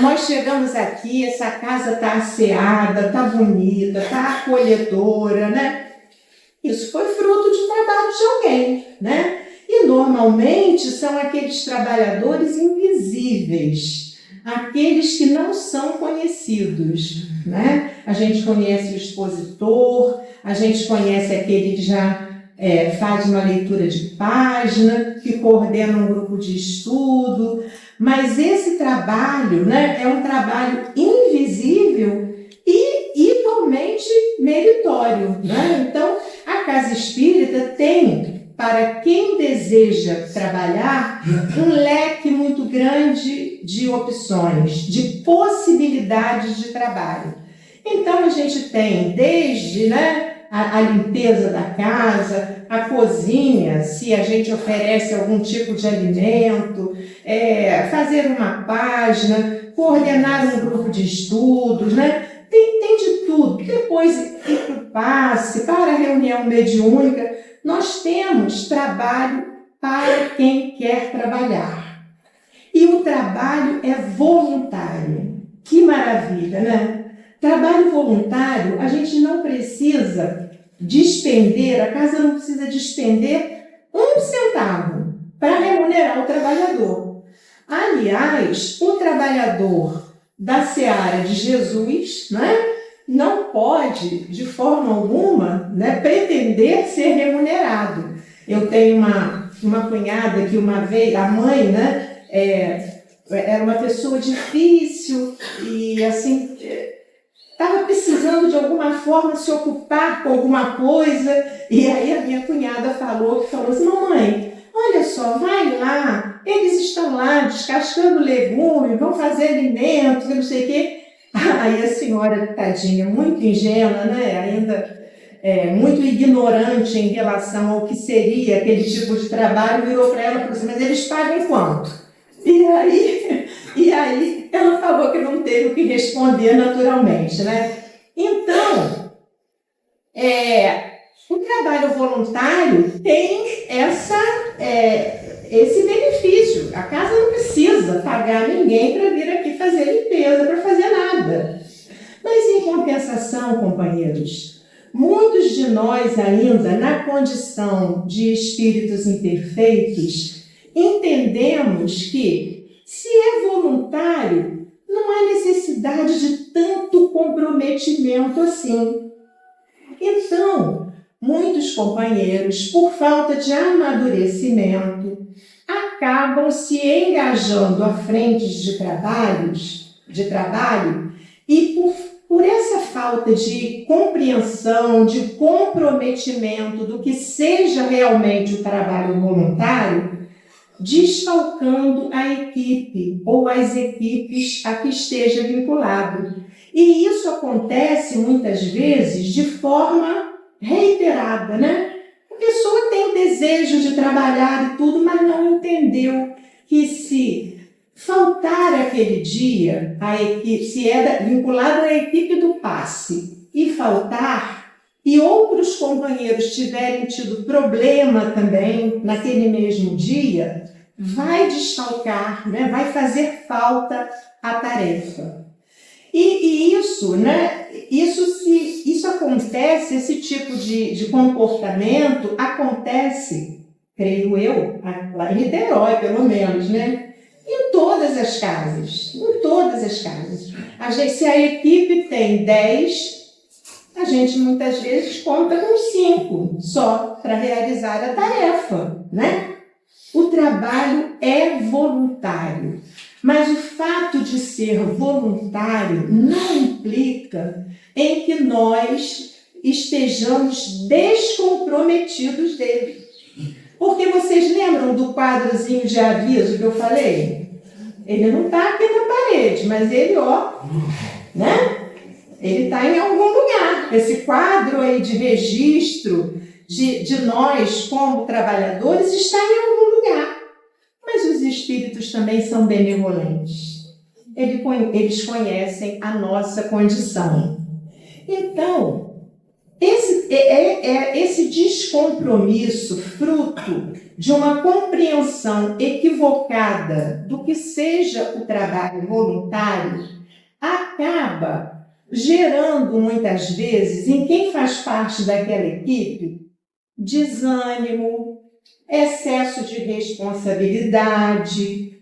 nós chegamos aqui, essa casa está asseada, está bonita, está acolhedora, né? Isso foi fruto de trabalho de alguém, né? E normalmente são aqueles trabalhadores invisíveis, aqueles que não são conhecidos, né? A gente conhece o expositor, a gente conhece aquele que já faz uma leitura de página, que coordena um grupo de estudo, mas esse trabalho, né, é um trabalho invisível e igualmente meritório, né? Então, a casa espírita tem, para quem deseja trabalhar, um leque muito grande de opções, de possibilidades de trabalho. Então, a gente tem desde, né, a limpeza da casa, a cozinha, se a gente oferece algum tipo de alimento, fazer uma página, coordenar um grupo de estudos, né? Tem de tudo. Depois ir para o passe, para a reunião mediúnica, nós temos trabalho para quem quer trabalhar. E o trabalho é voluntário. Que maravilha, né? Trabalho voluntário, a gente não precisa despender, a casa não precisa despender um centavo para remunerar o trabalhador. Aliás, o trabalhador da seara de Jesus, né, não pode, de forma alguma, né, pretender ser remunerado. Eu tenho uma cunhada que uma vez, a mãe, né, era uma pessoa difícil e assim... estava precisando de alguma forma se ocupar com alguma coisa, e aí a minha cunhada falou assim, mamãe, olha só, vai lá, eles estão lá descascando legume, vão fazer alimentos, não sei o quê. Aí a senhora, tadinha, muito ingênua, né? Ainda muito ignorante em relação ao que seria aquele tipo de trabalho, virou para ela e falou assim, mas eles pagam quanto? E aí ela falou que não teve o que responder naturalmente, né? Então, o trabalho voluntário tem esse benefício. A casa não precisa pagar ninguém para vir aqui fazer limpeza, para fazer nada. Mas em compensação, companheiros, muitos de nós ainda, na condição de espíritos imperfeitos, entendemos que se é voluntário, não há necessidade de tanto comprometimento assim. Então, muitos companheiros, por falta de amadurecimento, acabam se engajando à frente de trabalho e por essa falta de compreensão, de comprometimento do que seja realmente o trabalho voluntário, desfalcando a equipe ou as equipes a que esteja vinculado. E isso acontece muitas vezes de forma reiterada, né? A pessoa tem o desejo de trabalhar e tudo, mas não entendeu que se faltar aquele dia, a equipe, se é vinculado à equipe do passe e faltar, e outros companheiros tiverem tido problema também naquele mesmo dia, vai desfalcar, né? Vai fazer falta a tarefa. E isso, né? Isso acontece, esse tipo de comportamento acontece, creio eu, lá em Niterói, pelo menos, né? Em todas as casas. Se a equipe tem 10, a gente muitas vezes conta com 5 só para realizar a tarefa, né? O trabalho é voluntário, mas o fato de ser voluntário não implica em que nós estejamos descomprometidos dele. Porque vocês lembram do quadrozinho de aviso que eu falei? Ele não está aqui na parede, mas ele, né? Ele está em algum lugar. Esse quadro aí de registro de nós como trabalhadores está em algum lugar. Mas os espíritos também são benevolentes. Eles conhecem a nossa condição. Então, esse descompromisso, fruto de uma compreensão equivocada do que seja o trabalho voluntário, acaba gerando, muitas vezes, em quem faz parte daquela equipe, desânimo, excesso de responsabilidade,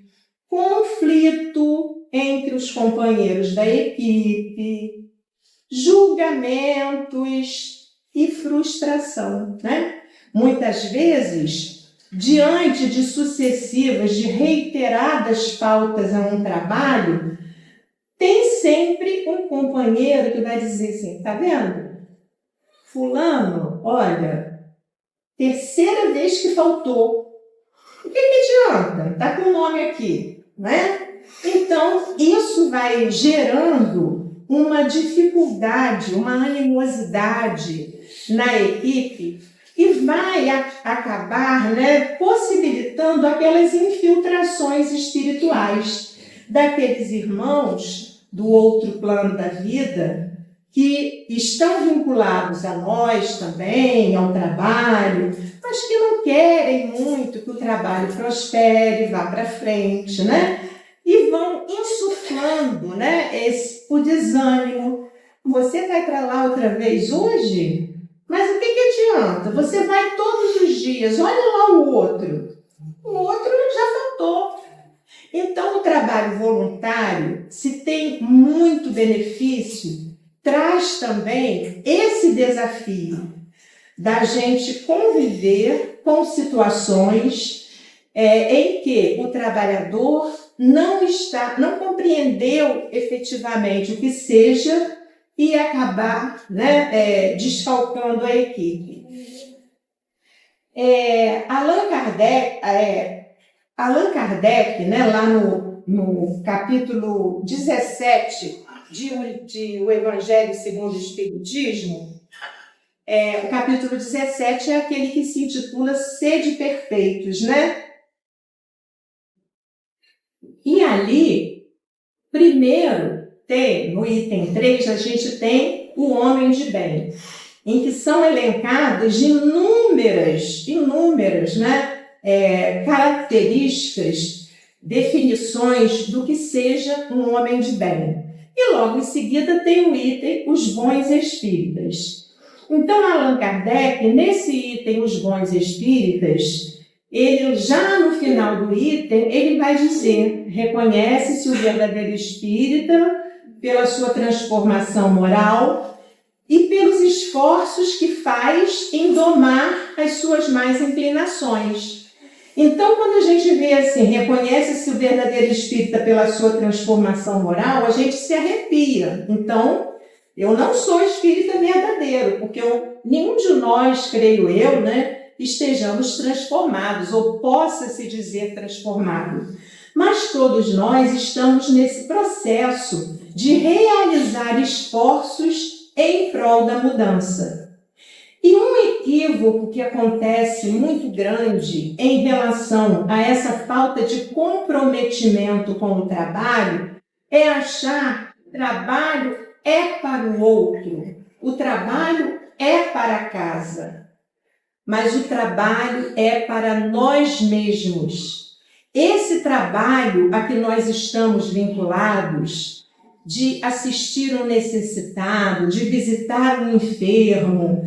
conflito entre os companheiros da equipe, julgamentos e frustração, né? Muitas vezes, diante de sucessivas, de reiteradas faltas a um trabalho, tem sempre um companheiro que vai dizer assim, tá vendo? Fulano, olha, terceira vez que faltou. O que adianta? Tá com o nome aqui, né? Então, isso vai gerando uma dificuldade, uma animosidade na equipe e vai acabar, né, possibilitando aquelas infiltrações espirituais daqueles irmãos do outro plano da vida que estão vinculados a nós também, ao trabalho, mas que não querem muito que o trabalho prospere, vá para frente, né? E vão insuflando, né, o desânimo. Você vai para lá outra vez hoje? Mas o que adianta? Você vai todos os dias, olha lá o outro. O outro já faltou. Então, o trabalho voluntário, se tem muito benefício, traz também esse desafio da gente conviver com situações em que o trabalhador não compreendeu efetivamente o que seja e acabar, né, desfalcando a equipe. Allan Kardec, né, lá no capítulo 17 de O Evangelho segundo o Espiritismo, o capítulo 17 é aquele que se intitula Sede Perfeitos, né? E ali, primeiro, no item 3, a gente tem o homem de bem, em que são elencadas inúmeras, né, características, definições do que seja um homem de bem. E logo em seguida tem o item Os Bons Espíritas. Então, Allan Kardec, nesse item Os Bons Espíritas, ele já no final do item, ele vai dizer, reconhece-se o verdadeiro espírita pela sua transformação moral e pelos esforços que faz em domar as suas más inclinações. Então, quando a gente vê assim, reconhece-se o verdadeiro espírita pela sua transformação moral, a gente se arrepia. Então, eu não sou espírita verdadeiro, porque nenhum de nós, creio eu, estejamos transformados, ou possa se dizer transformado. Mas todos nós estamos nesse processo de realizar esforços em prol da mudança. E um equívoco que acontece muito grande em relação a essa falta de comprometimento com o trabalho é achar que o trabalho é para o outro, o trabalho é para casa, mas o trabalho é para nós mesmos. Esse trabalho a que nós estamos vinculados, de assistir um necessitado, de visitar um enfermo,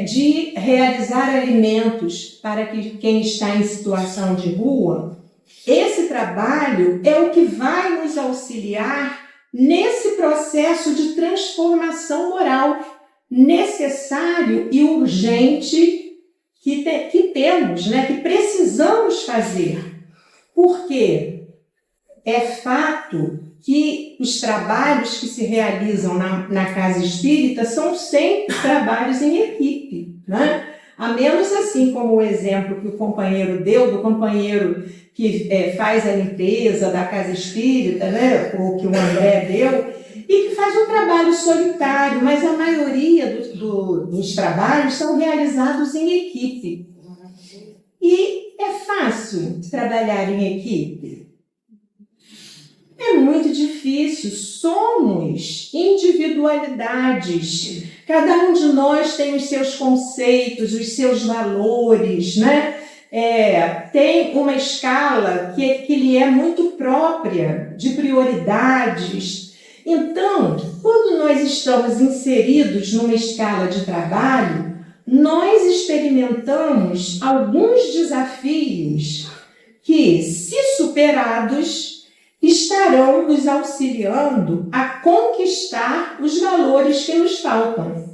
de realizar alimentos para quem está em situação de rua, esse trabalho é o que vai nos auxiliar nesse processo de transformação moral necessário e urgente que temos, que precisamos fazer. Porque é fato que os trabalhos que se realizam na casa espírita são sempre trabalhos em equipe, A menos assim como o exemplo que o companheiro deu, do companheiro que faz a limpeza da casa espírita, ou que o André deu, e que faz um trabalho solitário, mas a maioria dos trabalhos são realizados em equipe. E é fácil trabalhar em equipe? É muito difícil. Somos individualidades. Cada um de nós tem os seus conceitos, os seus valores, tem uma escala que lhe é muito própria, de prioridades. Então, quando nós estamos inseridos numa escala de trabalho, nós experimentamos alguns desafios que, se superados, estarão nos auxiliando a conquistar os valores que nos faltam.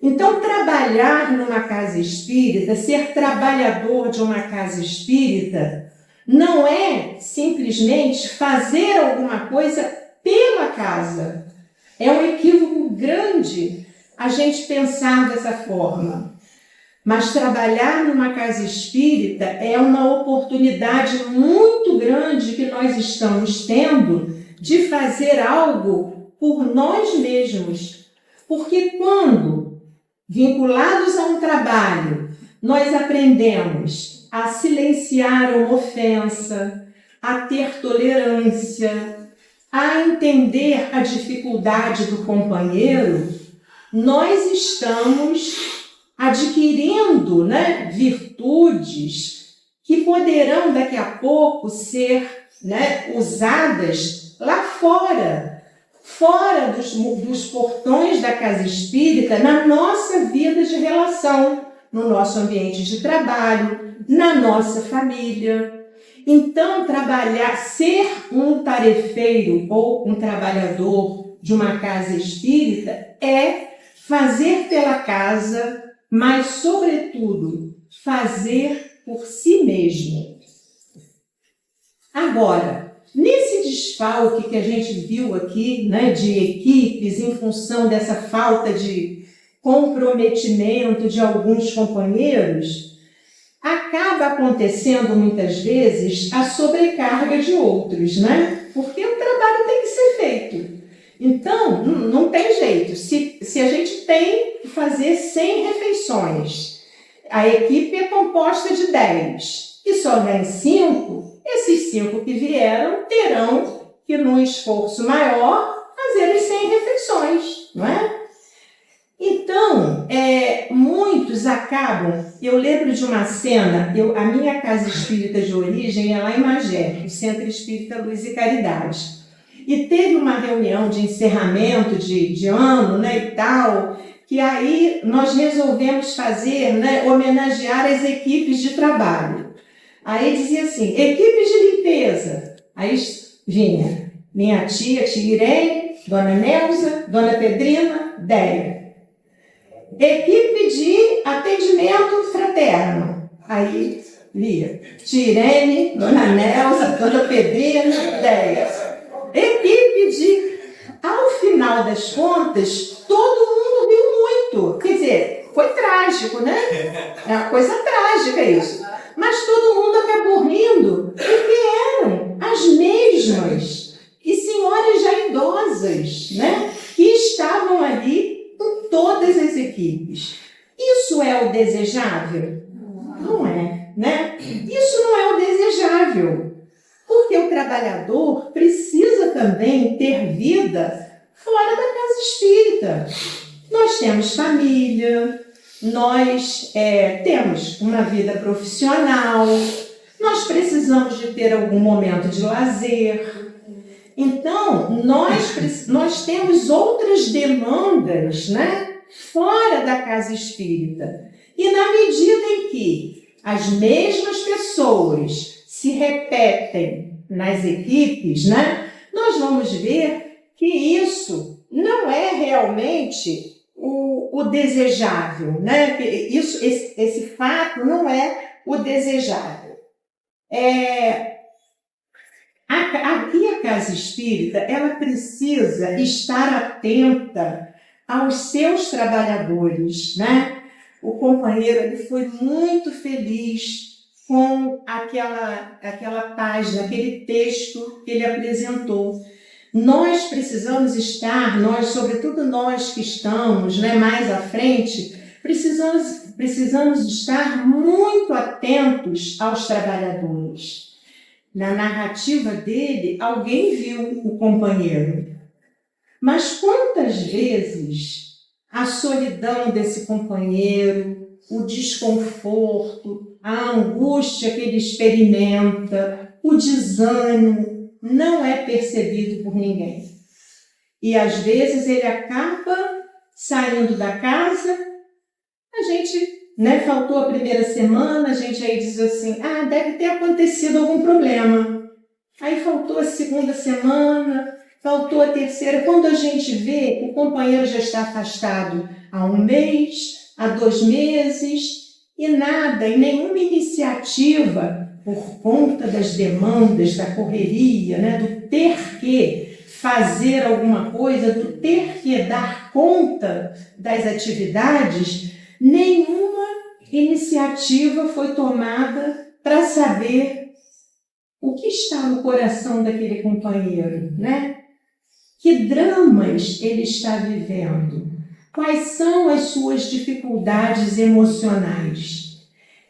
Então, trabalhar numa casa espírita, ser trabalhador de uma casa espírita, não é simplesmente fazer alguma coisa pela casa. É um equívoco grande a gente pensar dessa forma. Mas trabalhar numa casa espírita é uma oportunidade muito grande que nós estamos tendo de fazer algo por nós mesmos. Porque quando, vinculados a um trabalho, nós aprendemos a silenciar uma ofensa, a ter tolerância, a entender a dificuldade do companheiro, nós estamos adquirindo virtudes que poderão daqui a pouco ser usadas lá fora dos portões da casa espírita, na nossa vida de relação, no nosso ambiente de trabalho, na nossa família. Então, ser um tarefeiro ou um trabalhador de uma casa espírita é fazer pela casa, mas, sobretudo, fazer por si mesmo. Agora, nesse desfalque que a gente viu aqui, de equipes, em função dessa falta de comprometimento de alguns companheiros, acaba acontecendo muitas vezes a sobrecarga de outros, Porque o trabalho tem que ser feito. Então, não tem jeito. Se a gente tem que fazer 100 refeições, a equipe é composta de 10 e só vem 5, esses 5 que vieram terão que, num esforço maior, fazer as 100 refeições, não é? Então, muitos acabam... Eu lembro de uma cena, a minha casa espírita de origem é lá em Magé, o Centro Espírita Luz e Caridade. E teve uma reunião de encerramento de ano, e tal, que aí nós resolvemos fazer, homenagear as equipes de trabalho. Aí dizia assim, equipes de limpeza. Aí vinha minha tia Irene, Dona Neuza, Dona Pedrina, Déia. Equipe de atendimento fraterno. Aí, Lia, Tirene, Dona Nelsa, Dona Pedrina, 10. Equipe de... Ao final das contas, todo mundo riu muito. Quer dizer, foi trágico, né? É uma coisa trágica isso. Mas todo mundo acabou rindo, porque eram as mesmas e senhoras já idosas, né? Que estavam ali em todas as equipes. Isso é o desejável? Não é, né? Isso não é o desejável. Porque o trabalhador precisa também ter vida fora da casa espírita. Nós temos família, nós temos uma vida profissional, nós precisamos de ter algum momento de lazer. Então, nós temos outras demandas, né, fora da casa espírita. E na medida em que as mesmas pessoas se repetem nas equipes, né, nós vamos ver que isso não é realmente o desejável, né? Esse fato não é o desejável. Aqui a casa espírita, ela precisa estar atenta aos seus trabalhadores, né? O companheiro ele foi muito feliz com aquela página, aquele texto que ele apresentou. Nós precisamos estar, sobretudo nós que estamos, né, mais à frente, precisamos estar muito atentos aos trabalhadores. Na narrativa dele, alguém viu o companheiro. Mas quantas vezes a solidão desse companheiro, o desconforto, a angústia que ele experimenta, o desânimo, não é percebido por ninguém. E às vezes ele acaba saindo da casa, a gente, né, faltou a primeira semana, a gente aí diz assim, deve ter acontecido algum problema. Aí faltou a segunda semana, faltou a terceira. Quando a gente vê, o companheiro já está afastado há 1 mês, há 2 meses, e nada, e nenhuma iniciativa por conta das demandas, da correria, né, do ter que fazer alguma coisa, do ter que dar conta das atividades, nenhuma iniciativa foi tomada para saber o que está no coração daquele companheiro, né? Que dramas ele está vivendo? Quais são as suas dificuldades emocionais?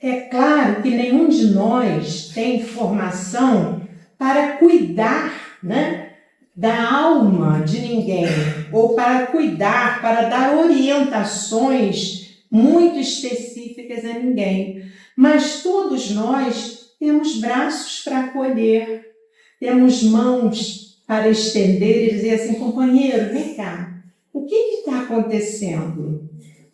É claro que nenhum de nós tem formação para cuidar, né, da alma de ninguém, ou para cuidar, para dar orientações muito específicas a ninguém. Mas todos nós temos braços para acolher, temos mãos para estender e dizer assim, companheiro, vem cá, o que está acontecendo?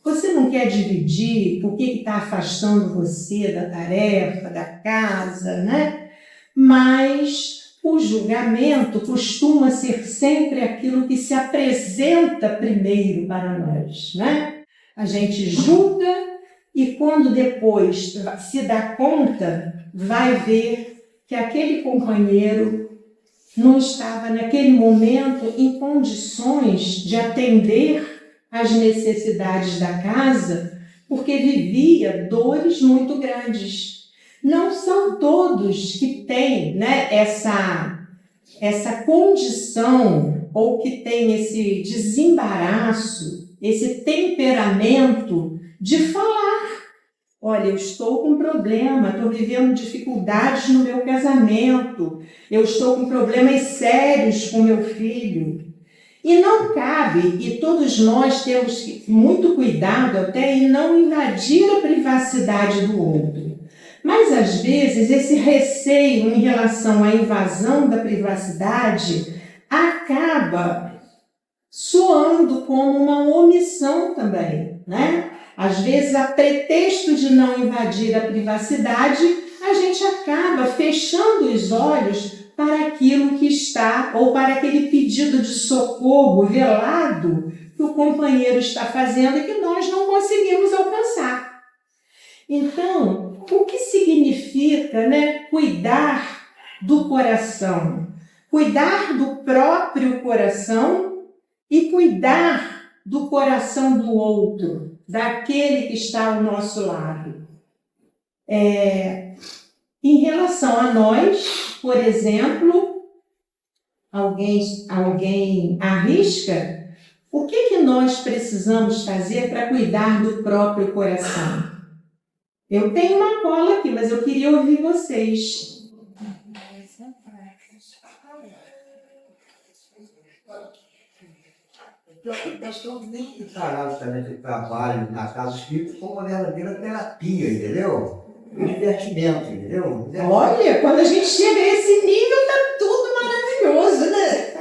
Você não quer dividir o que está afastando você da tarefa, da casa, né? Mas o julgamento costuma ser sempre aquilo que se apresenta primeiro para nós, né? A gente julga e quando depois se dá conta, vai ver que aquele companheiro não estava naquele momento em condições de atender às necessidades da casa, porque vivia dores muito grandes. Não são todos que têm, né, essa condição ou que têm esse desembaraço, esse temperamento de falar. Olha, eu estou com problema, estou vivendo dificuldades no meu casamento, eu estou com problemas sérios com meu filho. E não cabe, e todos nós temos muito cuidado até em não invadir a privacidade do outro. Mas, às vezes, esse receio em relação à invasão da privacidade acaba soando como uma omissão também, né? Às vezes, a pretexto de não invadir a privacidade, a gente acaba fechando os olhos para aquilo que está, ou para aquele pedido de socorro velado que o companheiro está fazendo e que nós não conseguimos alcançar. Então, o que significa, né, cuidar do coração? Cuidar do próprio coração e cuidar do coração do outro, daquele que está ao nosso lado. Em relação a nós, por exemplo, alguém arrisca, o que nós precisamos fazer para cuidar do próprio coração? Eu tenho uma cola aqui, mas eu queria ouvir vocês. Nós estamos bem preparados também de trabalho na casa espírita como uma verdadeira terapia, entendeu? Um divertimento, entendeu? Olha, quando a gente chega a esse nível, tá tudo maravilhoso, né?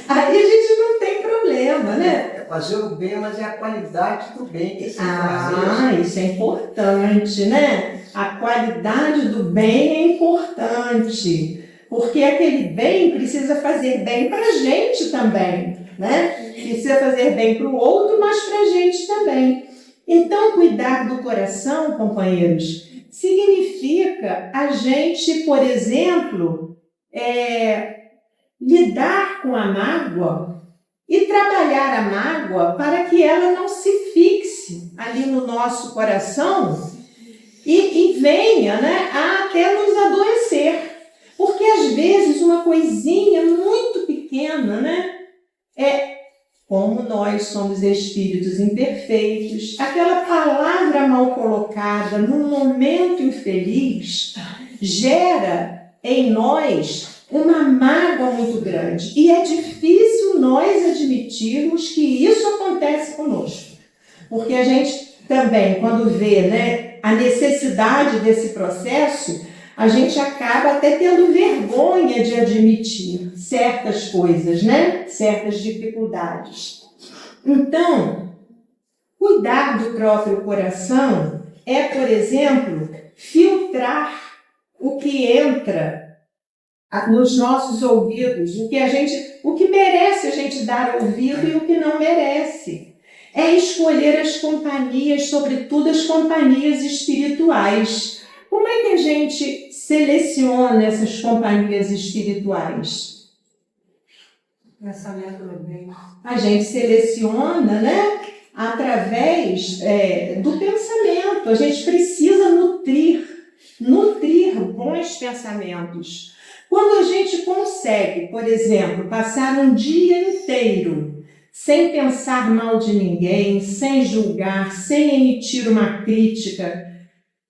Aí a gente não tem problema, né? É fazer o bem, mas é a qualidade do bem que se faz. Isso é importante, né? A qualidade do bem é importante, porque aquele bem precisa fazer bem para a gente também, né? Precisa fazer bem para o outro, mas para a gente também. Então, cuidar do coração, companheiros, significa a gente, por exemplo, lidar com a mágoa e trabalhar a mágoa para que ela não se fixe ali no nosso coração e venha, né, a até nos adoecer. Porque às vezes uma coisinha muito pequena, né, como nós somos espíritos imperfeitos, aquela palavra mal colocada num momento infeliz gera em nós uma mágoa muito grande. E é difícil nós admitirmos que isso acontece conosco. Porque a gente também, quando vê, né, a necessidade desse processo, a gente acaba até tendo vergonha de admitir certas coisas, né? Certas dificuldades. Então, cuidar do próprio coração é, por exemplo, filtrar o que entra nos nossos ouvidos, o que merece a gente dar ouvido e o que não merece. É escolher as companhias, sobretudo as companhias espirituais. Como é que a gente seleciona essas companhias espirituais? Pensamento do bem. A gente seleciona, né, através do pensamento. A gente precisa nutrir bons pensamentos. Quando a gente consegue, por exemplo, passar um dia inteiro sem pensar mal de ninguém, sem julgar, sem emitir uma crítica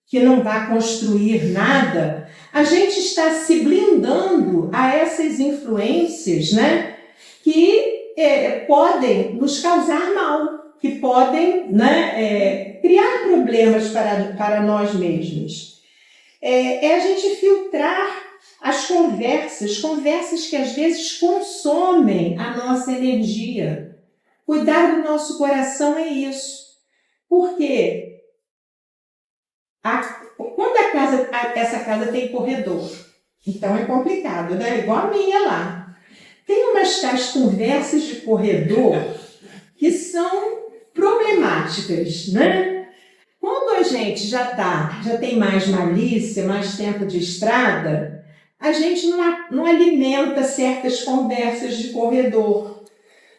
que não vai construir nada, a gente está se blindando a essas influências, né, que podem nos causar mal, que podem, né, criar problemas para nós mesmos. A gente filtrar as conversas que às vezes consomem a nossa energia. Cuidar do nosso coração é isso. Por quê? Quando essa casa tem corredor, então é complicado, né? Igual a minha lá. Tem umas tais conversas de corredor que são problemáticas, né? Quando a gente já tem mais malícia, mais tempo de estrada, a gente não alimenta certas conversas de corredor.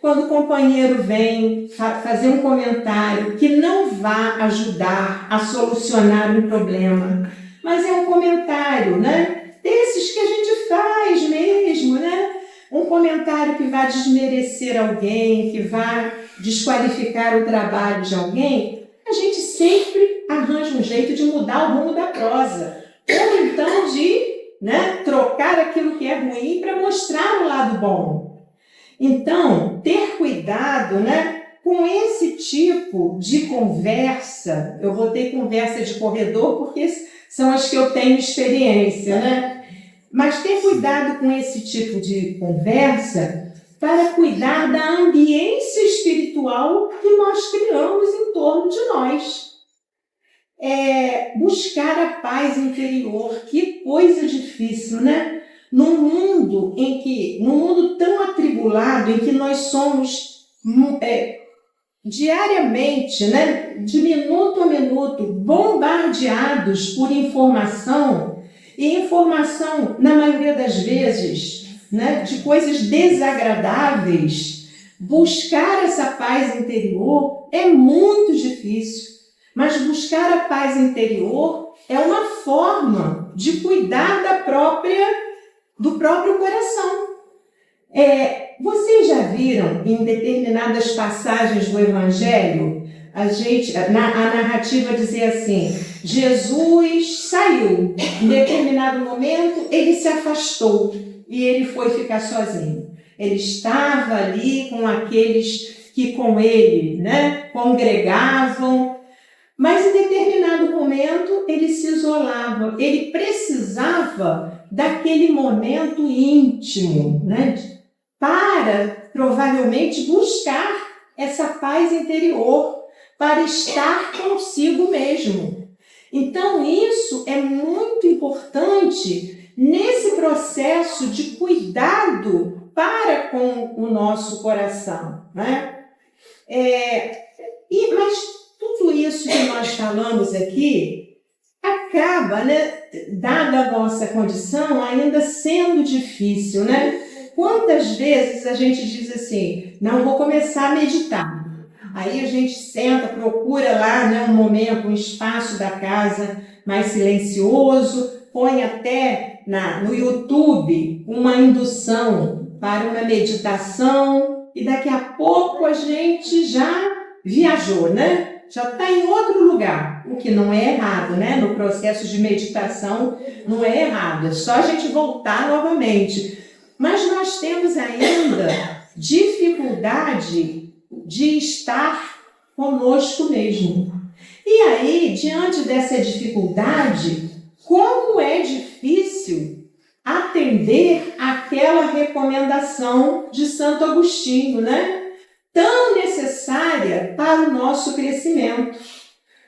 Quando o companheiro vem fazer um comentário que não vá ajudar a solucionar um problema, mas é um comentário, né, desses que a gente faz mesmo, né? Um comentário que vai desmerecer alguém, que vai desqualificar o trabalho de alguém, a gente sempre arranja um jeito de mudar o rumo da prosa. Ou então de, né, trocar aquilo que é ruim para mostrar o lado bom. Então, ter cuidado, né, com esse tipo de conversa. Eu botei conversa de corredor porque são as que eu tenho experiência, né? Mas ter cuidado com esse tipo de conversa para cuidar da ambiência espiritual que nós criamos em torno de nós. Buscar a paz interior, que coisa difícil, né? Num mundo tão atribulado, em que nós somos diariamente, né, de minuto a minuto, bombardeados por informação, e informação, na maioria das vezes, né, de coisas desagradáveis, buscar essa paz interior é muito difícil. Mas buscar a paz interior é uma forma de cuidar do próprio coração. Vocês já viram em determinadas passagens do Evangelho, a narrativa dizia assim: Jesus saiu, em determinado momento ele se afastou e ele foi ficar sozinho. Ele estava ali com aqueles que com ele, né, congregavam, mas em determinado momento ele se isolava, ele precisava daquele momento íntimo, né, para provavelmente buscar essa paz interior, para estar consigo mesmo. Então isso é muito importante nesse processo de cuidado para com o nosso coração, né? Mas tudo isso que nós falamos aqui acaba, né, dada a nossa condição, ainda sendo difícil, né? Quantas vezes a gente diz assim: não, vou começar a meditar. Aí a gente senta, procura lá, né, um momento, um espaço da casa mais silencioso, põe até no YouTube uma indução para uma meditação e daqui a pouco a gente já viajou, né? Já está em outro lugar, o que não é errado, né? No processo de meditação não é errado, é só a gente voltar novamente. Mas nós temos ainda dificuldade de estar conosco mesmo. E aí, diante dessa dificuldade, como é difícil atender àquela recomendação de Santo Agostinho, né? Tão necessária para o nosso crescimento.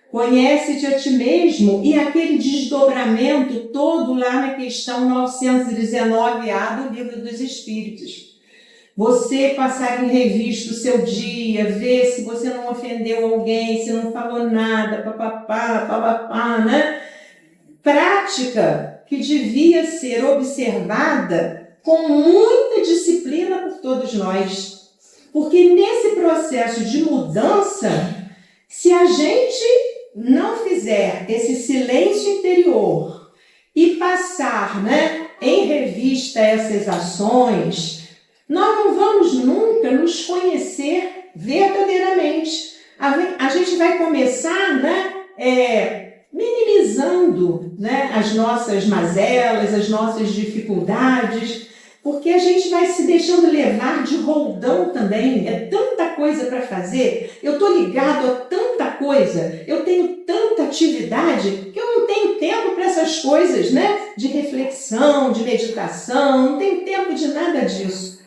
Conhece-te a ti mesmo, e aquele desdobramento todo lá na questão 919A do Livro dos Espíritos. Você passar em revista o seu dia, ver se você não ofendeu alguém, se não falou nada, papapá, né? Prática que devia ser observada com muita disciplina por todos nós. Porque nesse processo de mudança, se a gente não fizer esse silêncio interior e passar, né, em revista essas ações, nós não vamos nunca nos conhecer verdadeiramente. A gente vai começar, né, minimizando, né, as nossas mazelas, as nossas dificuldades, porque a gente vai se deixando levar de roldão também. É tanta coisa para fazer, eu estou ligado a tanta coisa, eu tenho tanta atividade que eu não tenho tempo para essas coisas, né, de reflexão, de meditação, não tenho tempo de nada disso.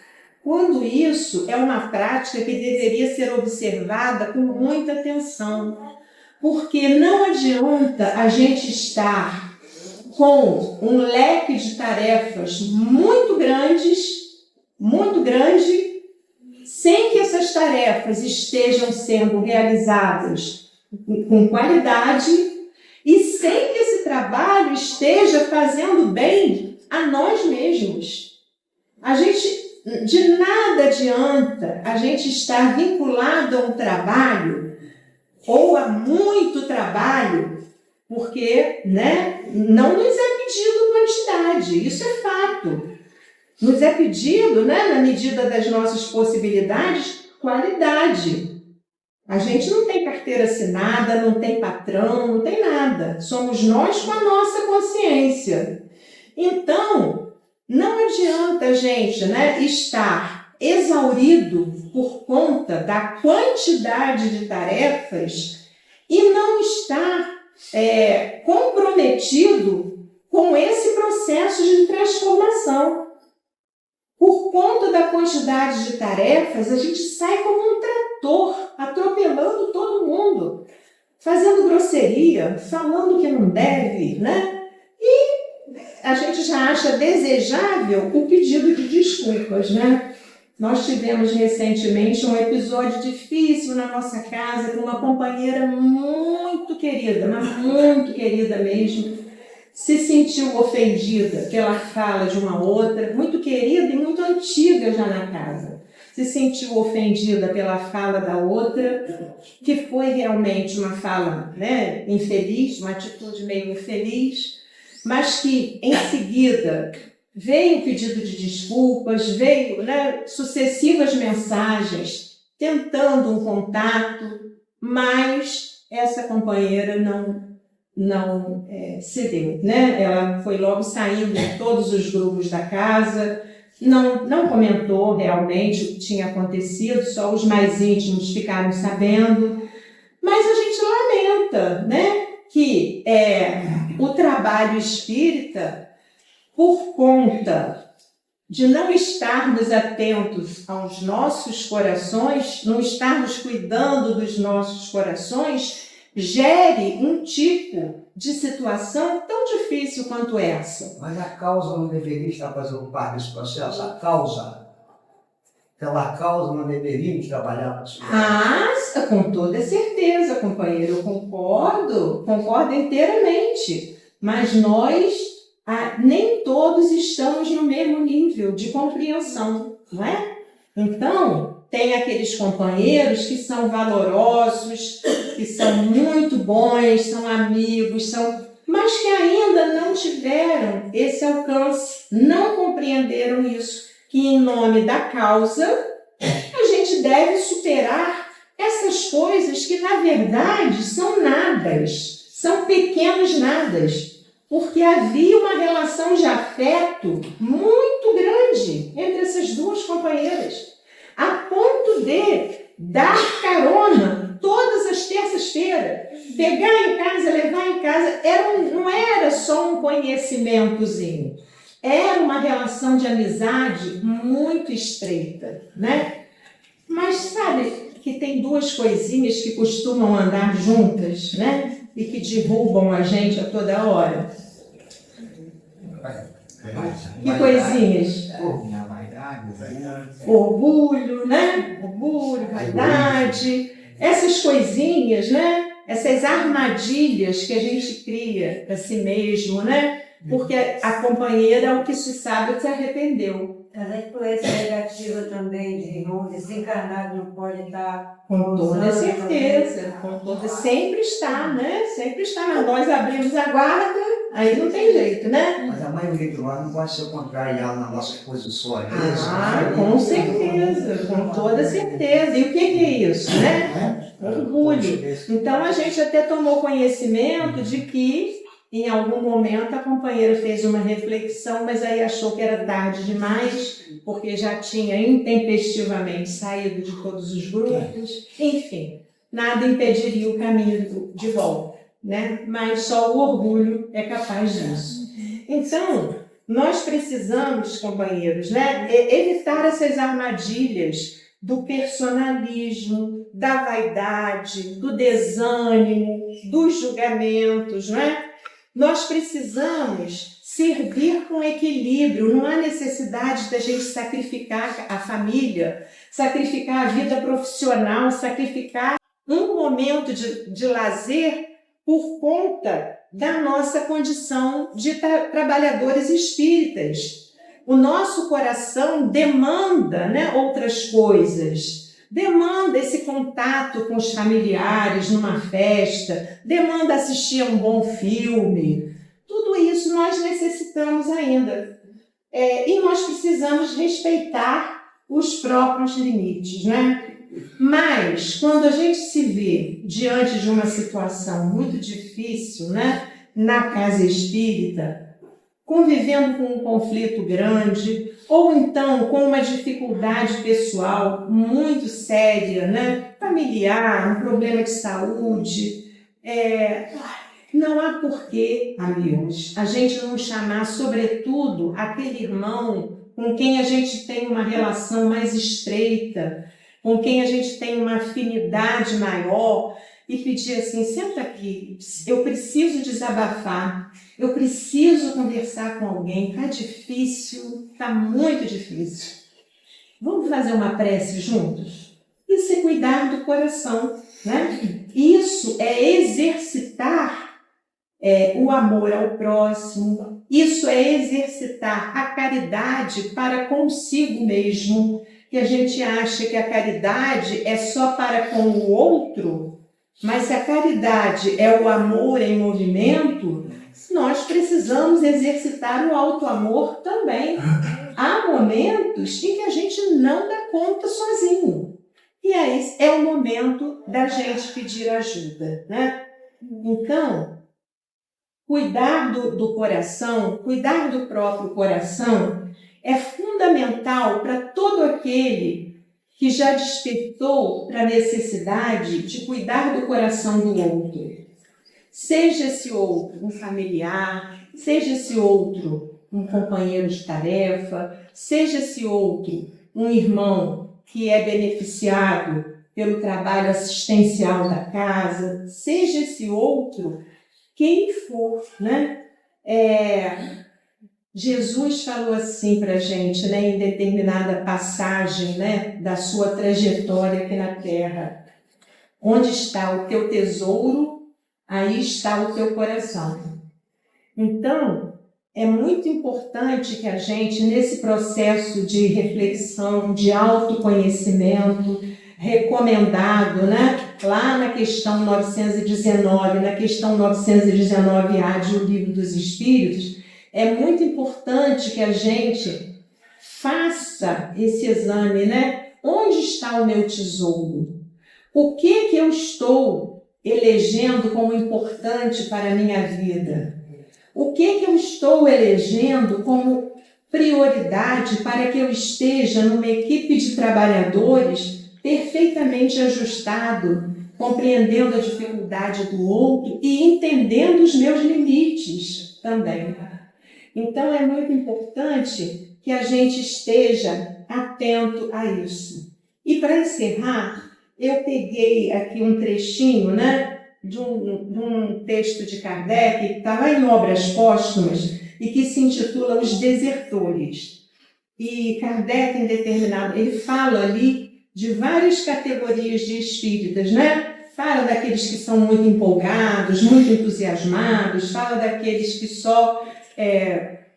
Quando isso é uma prática que deveria ser observada com muita atenção, porque não adianta a gente estar com um leque de tarefas muito grande, sem que essas tarefas estejam sendo realizadas com qualidade e sem que esse trabalho esteja fazendo bem a nós mesmos. De nada adianta a gente estar vinculado a um trabalho ou a muito trabalho, porque, né, não nos é pedido quantidade, isso é fato. Nos é pedido, né, na medida das nossas possibilidades, qualidade. A gente não tem carteira assinada, não tem patrão, não tem nada. Somos nós com a nossa consciência. Então, não adianta a gente, né, estar exaurido por conta da quantidade de tarefas e não estar comprometido com esse processo de transformação. Por conta da quantidade de tarefas, a gente sai como um trator, atropelando todo mundo, fazendo grosseria, falando que não deve, né? E a gente já acha desejável o pedido de desculpas, né? Nós tivemos recentemente um episódio difícil na nossa casa com uma companheira muito querida, mas muito querida mesmo. Se sentiu ofendida pela fala de uma outra, muito querida e muito antiga já na casa. Se sentiu ofendida pela fala da outra, que foi realmente uma fala, né, infeliz, uma atitude meio infeliz, mas que em seguida veio o pedido de desculpas, veio, né, sucessivas mensagens tentando um contato, mas essa companheira não cedeu, né? Ela foi logo saindo de todos os grupos da casa, não comentou realmente o que tinha acontecido, só os mais íntimos ficaram sabendo, mas a gente lamenta, né, que o trabalho espírita, por conta de não estarmos atentos aos nossos corações, não estarmos cuidando dos nossos corações, gere um tipo de situação tão difícil quanto essa. Mas a causa não deveria estar fazendo parte desse processo? A causa. Pela causa não deveríamos trabalhar para isso? Ah, com toda certeza, companheiro, eu concordo inteiramente. Mas nós, nem todos estamos no mesmo nível de compreensão, não é? Então, tem aqueles companheiros que são valorosos, que são muito bons, são amigos, mas que ainda não tiveram esse alcance, não compreenderam isso, que em nome da causa a gente deve superar essas coisas que na verdade são nadas, são pequenos nadas, porque havia uma relação de afeto muito grande entre essas duas companheiras, a ponto de dar carona todas as terças-feiras, pegar em casa, levar em casa, não era só um conhecimentozinho, era uma relação de amizade muito estreita, né? Mas sabe que tem duas coisinhas que costumam andar juntas, né? E que derrubam a gente a toda hora. Que coisinhas? Orgulho, né? Orgulho, vaidade, essas coisinhas, né? Essas armadilhas que a gente cria para si mesmo, né? Porque a companheira, ao que se sabe, se arrependeu. Mas a influência negativa também de irmão desencarnado não pode estar... Com toda certeza, com toda, sempre está, né? Sempre está, mas nós abrimos a guarda, aí não tem jeito, né? Mas a maioria de nós não pode ser contrariada nas nossas posições. Com certeza, com toda certeza. E o que é isso, né? Orgulho. Então a gente até tomou conhecimento de que em algum momento a companheira fez uma reflexão, mas aí achou que era tarde demais, porque já tinha intempestivamente saído de todos os grupos. Enfim, nada impediria o caminho de volta, né? Mas só o orgulho é capaz disso. Então, nós precisamos, companheiros, né, evitar essas armadilhas do personalismo, da vaidade, do desânimo, dos julgamentos, né? Nós precisamos servir com equilíbrio, não há necessidade da gente sacrificar a família, sacrificar a vida profissional, sacrificar um momento de lazer por conta da nossa condição de trabalhadores espíritas. O nosso coração demanda, né, outras coisas. Demanda esse contato com os familiares numa festa, demanda assistir a um bom filme. Tudo isso nós necessitamos ainda. E nós precisamos respeitar os próprios limites, né? Mas, quando a gente se vê diante de uma situação muito difícil, né, na casa espírita, convivendo com um conflito grande, ou então com uma dificuldade pessoal muito séria, né? Familiar, um problema de saúde, não há porquê, amigos, a gente não chamar, sobretudo, aquele irmão com quem a gente tem uma relação mais estreita, com quem a gente tem uma afinidade maior, e pedir assim, senta aqui, eu preciso desabafar, eu preciso conversar com alguém, está difícil, está muito difícil. Vamos fazer uma prece juntos? Isso é cuidar do coração, né? Isso é exercitar o amor ao próximo, isso é exercitar a caridade para consigo mesmo, que a gente acha que a caridade é só para com o outro, mas se a caridade é o amor em movimento, nós precisamos exercitar o auto-amor também. Há momentos em que a gente não dá conta sozinho. E aí é o momento da gente pedir ajuda, né? Então, cuidar do coração, cuidar do próprio coração é fundamental para todo aquele que já despertou para a necessidade de cuidar do coração do outro. Seja esse outro um familiar, seja esse outro um companheiro de tarefa, seja esse outro um irmão que é beneficiado pelo trabalho assistencial da casa, seja esse outro quem for, né? Jesus falou assim para a gente, né, em determinada passagem, né, da sua trajetória aqui na Terra. Onde está o teu tesouro, aí está o teu coração. Então, é muito importante que a gente, nesse processo de reflexão, de autoconhecimento, recomendado, né? Lá na questão 919, na questão 919A de O Livro dos Espíritos, é muito importante que a gente faça esse exame, né? Onde está o meu tesouro? O que eu estou elegendo como importante para a minha vida? O que eu estou elegendo como prioridade para que eu esteja numa equipe de trabalhadores perfeitamente ajustado, compreendendo a dificuldade do outro e entendendo os meus limites também. Então, é muito importante que a gente esteja atento a isso. E para encerrar, eu peguei aqui um trechinho, né, de um texto de Kardec, que está lá em Obras Póstumas, e que se intitula Os Desertores. E Kardec, em determinado, ele fala ali de várias categorias de espíritas, né? Fala daqueles que são muito empolgados, muito entusiasmados, fala daqueles que só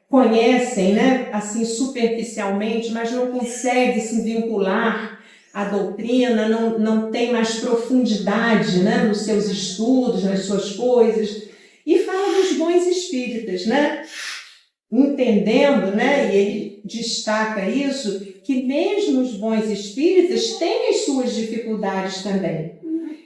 conhecem, né, assim, superficialmente, mas não conseguem se vincular à doutrina, não tem mais profundidade, né, nos seus estudos, nas suas coisas. E fala dos bons espíritas, né? Entendendo, né, e ele destaca isso, que mesmo os bons espíritas têm as suas dificuldades também.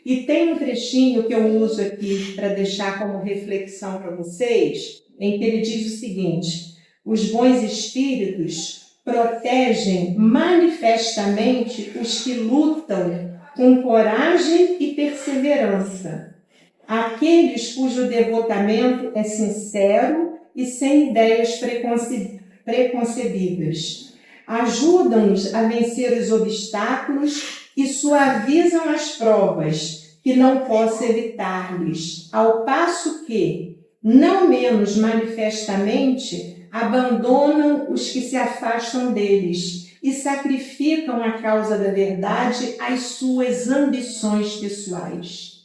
E tem um trechinho que eu uso aqui para deixar como reflexão para vocês, em que ele diz o seguinte: os bons espíritos protegem manifestamente os que lutam com coragem e perseverança, aqueles cujo devotamento é sincero e sem ideias preconcebidas. Ajudam-nos a vencer os obstáculos e suavizam as provas que não posso evitar-lhes, ao passo que, não menos manifestamente, abandonam os que se afastam deles e sacrificam a causa da verdade às suas ambições pessoais.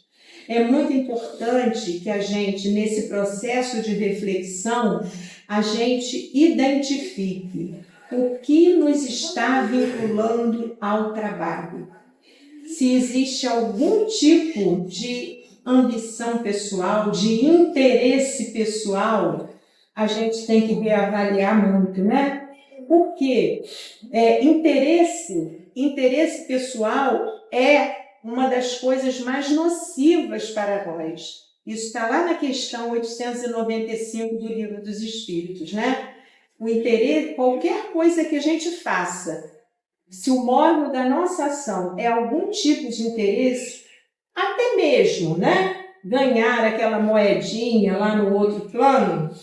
É muito importante que a gente, nesse processo de reflexão, a gente identifique o que nos está vinculando ao trabalho. Se existe algum tipo de ambição pessoal, de interesse pessoal, a gente tem que reavaliar muito, né? Porque interesse pessoal é uma das coisas mais nocivas para nós. Isso está lá na questão 895 do Livro dos Espíritos, né? O interesse, qualquer coisa que a gente faça, se o modo da nossa ação é algum tipo de interesse, até mesmo, né, ganhar aquela moedinha lá no outro plano,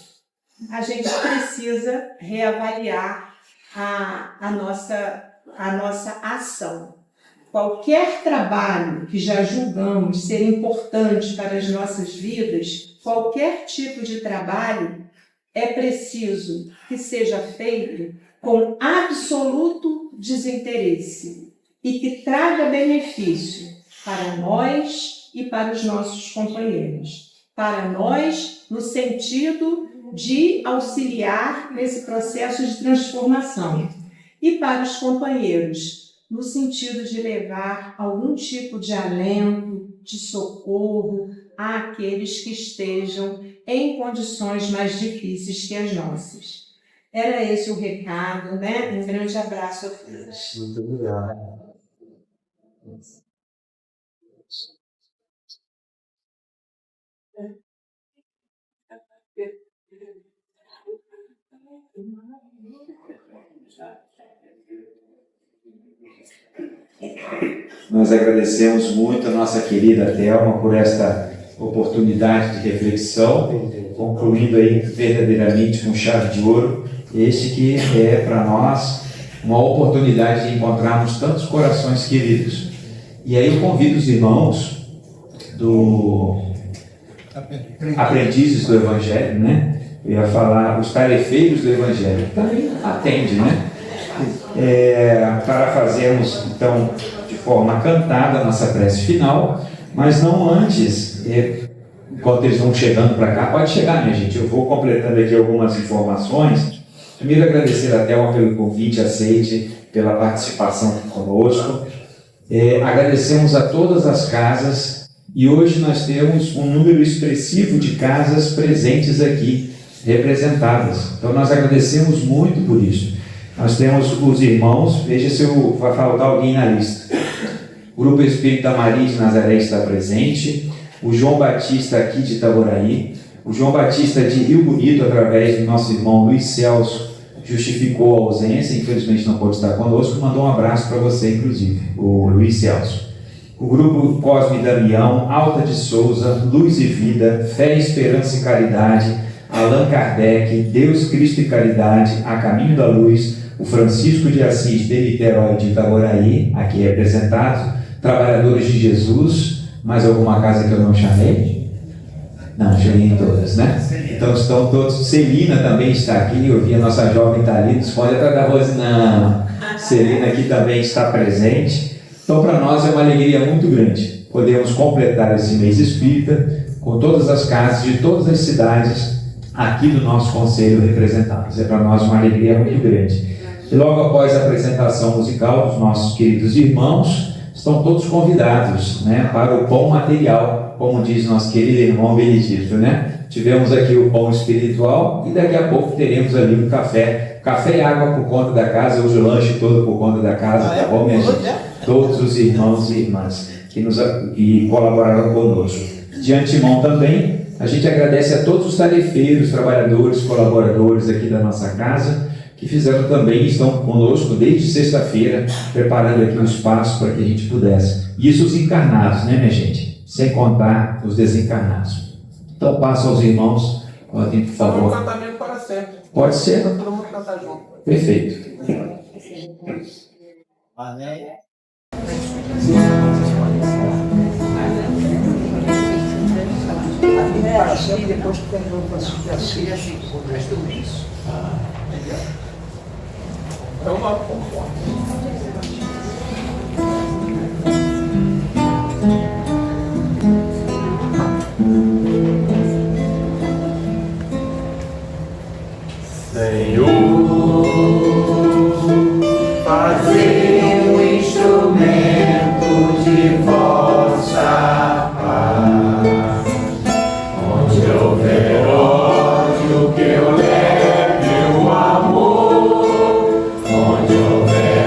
a gente precisa reavaliar a nossa ação. Qualquer trabalho que já julgamos ser importante para as nossas vidas, qualquer tipo de trabalho, é preciso que seja feito com com absoluto desinteresse e que traga benefício para nós e para os nossos companheiros. Para nós, no sentido de auxiliar nesse processo de transformação. E para os companheiros, no sentido de levar algum tipo de alento, de socorro àqueles que estejam em condições mais difíceis que as nossas. Era esse o recado, né? Um grande abraço a todos. Muito obrigado. Nós agradecemos muito a nossa querida Thelma por esta oportunidade de reflexão, concluindo aí verdadeiramente com chave de ouro, este que é para nós uma oportunidade de encontrarmos tantos corações queridos. E aí eu convido os irmãos do aprendizes do Evangelho, né? Eu ia falar os tarefeiros do Evangelho, também atende, né? Para fazermos então de forma cantada a nossa prece final, mas não antes, enquanto eles vão chegando para cá, pode chegar, minha gente, eu vou completando aqui algumas informações. Primeiro agradecer a Thelma pelo convite aceite, pela participação conosco. Agradecemos a todas as casas e hoje nós temos um número expressivo de casas presentes aqui, representadas. Então nós agradecemos muito por isso. Nós temos os irmãos, veja se vai faltar alguém na lista. O Grupo Espírita Maria de Nazaré está presente, o João Batista aqui de Itaboraí, o João Batista de Rio Bonito, através do nosso irmão Luiz Celso, justificou a ausência, infelizmente não pôde estar conosco, mandou um abraço para você, inclusive, o Luiz Celso. O Grupo Cosme e Damião, Alta de Souza, Luz e Vida, Fé, Esperança e Caridade, Allan Kardec, Deus, Cristo e Caridade, A Caminho da Luz, o Francisco de Assis de Niterói de Itaboraí, aqui representado, Trabalhadores de Jesus, mais alguma casa que eu não chamei? Não, chamei todas, né? Então estão todos, Celina também está aqui, eu vi a nossa jovem está ali, esconde atrás da Rose, não, Celina aqui também está presente. Então para nós é uma alegria muito grande, podemos completar esse mês espírita com todas as casas de todas as cidades aqui do nosso conselho representadas, é para nós uma alegria muito grande. E logo após a apresentação musical dos nossos queridos irmãos, estão todos convidados, né, para o pão material, como diz nosso querido irmão Benedito, né? Tivemos aqui o pão espiritual e daqui a pouco teremos ali o café e água por conta da casa, hoje o lanche todo por conta da casa, tá bom, minha gente? Todos os irmãos e irmãs que colaboraram conosco. De antemão também, a gente agradece a todos os tarefeiros, trabalhadores, colaboradores aqui da nossa casa, que fizeram também, estão conosco desde sexta-feira, preparando aqui um espaço para que a gente pudesse. Isso os encarnados, né, minha gente? Sem contar os desencarnados. Então, passo aos irmãos, podem, por favor. Vamos cantar mesmo para sempre. Pode ser? Para todo mundo cantar junto. Perfeito. Amém. E depois que terminou para subir assim, o resto do isso. Então vamos. Senhor, fazei um instrumento de vossa paz. Onde houver ódio, que eu leve o amor. Onde houver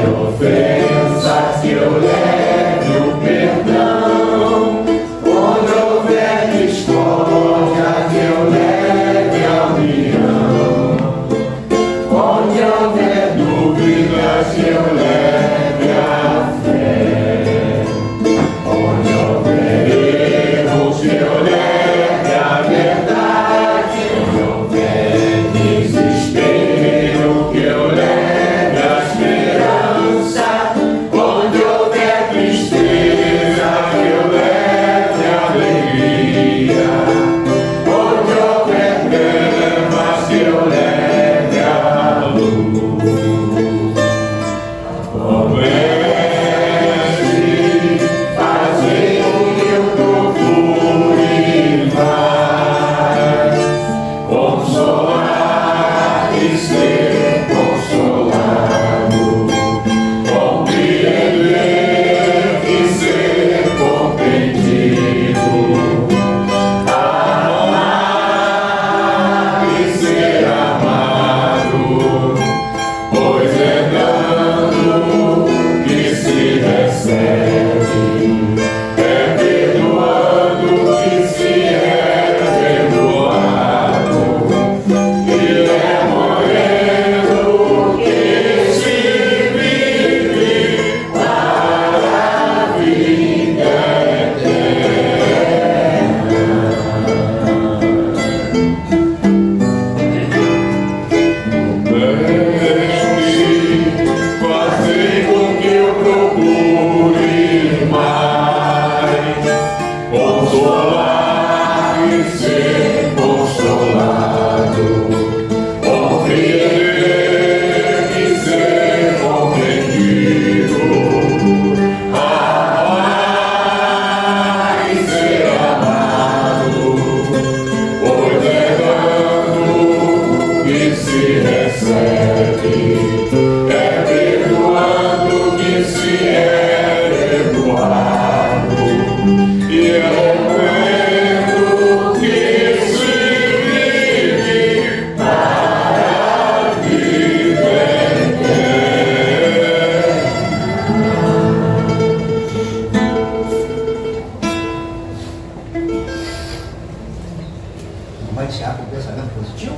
Vai iniciar com pensamento positivo?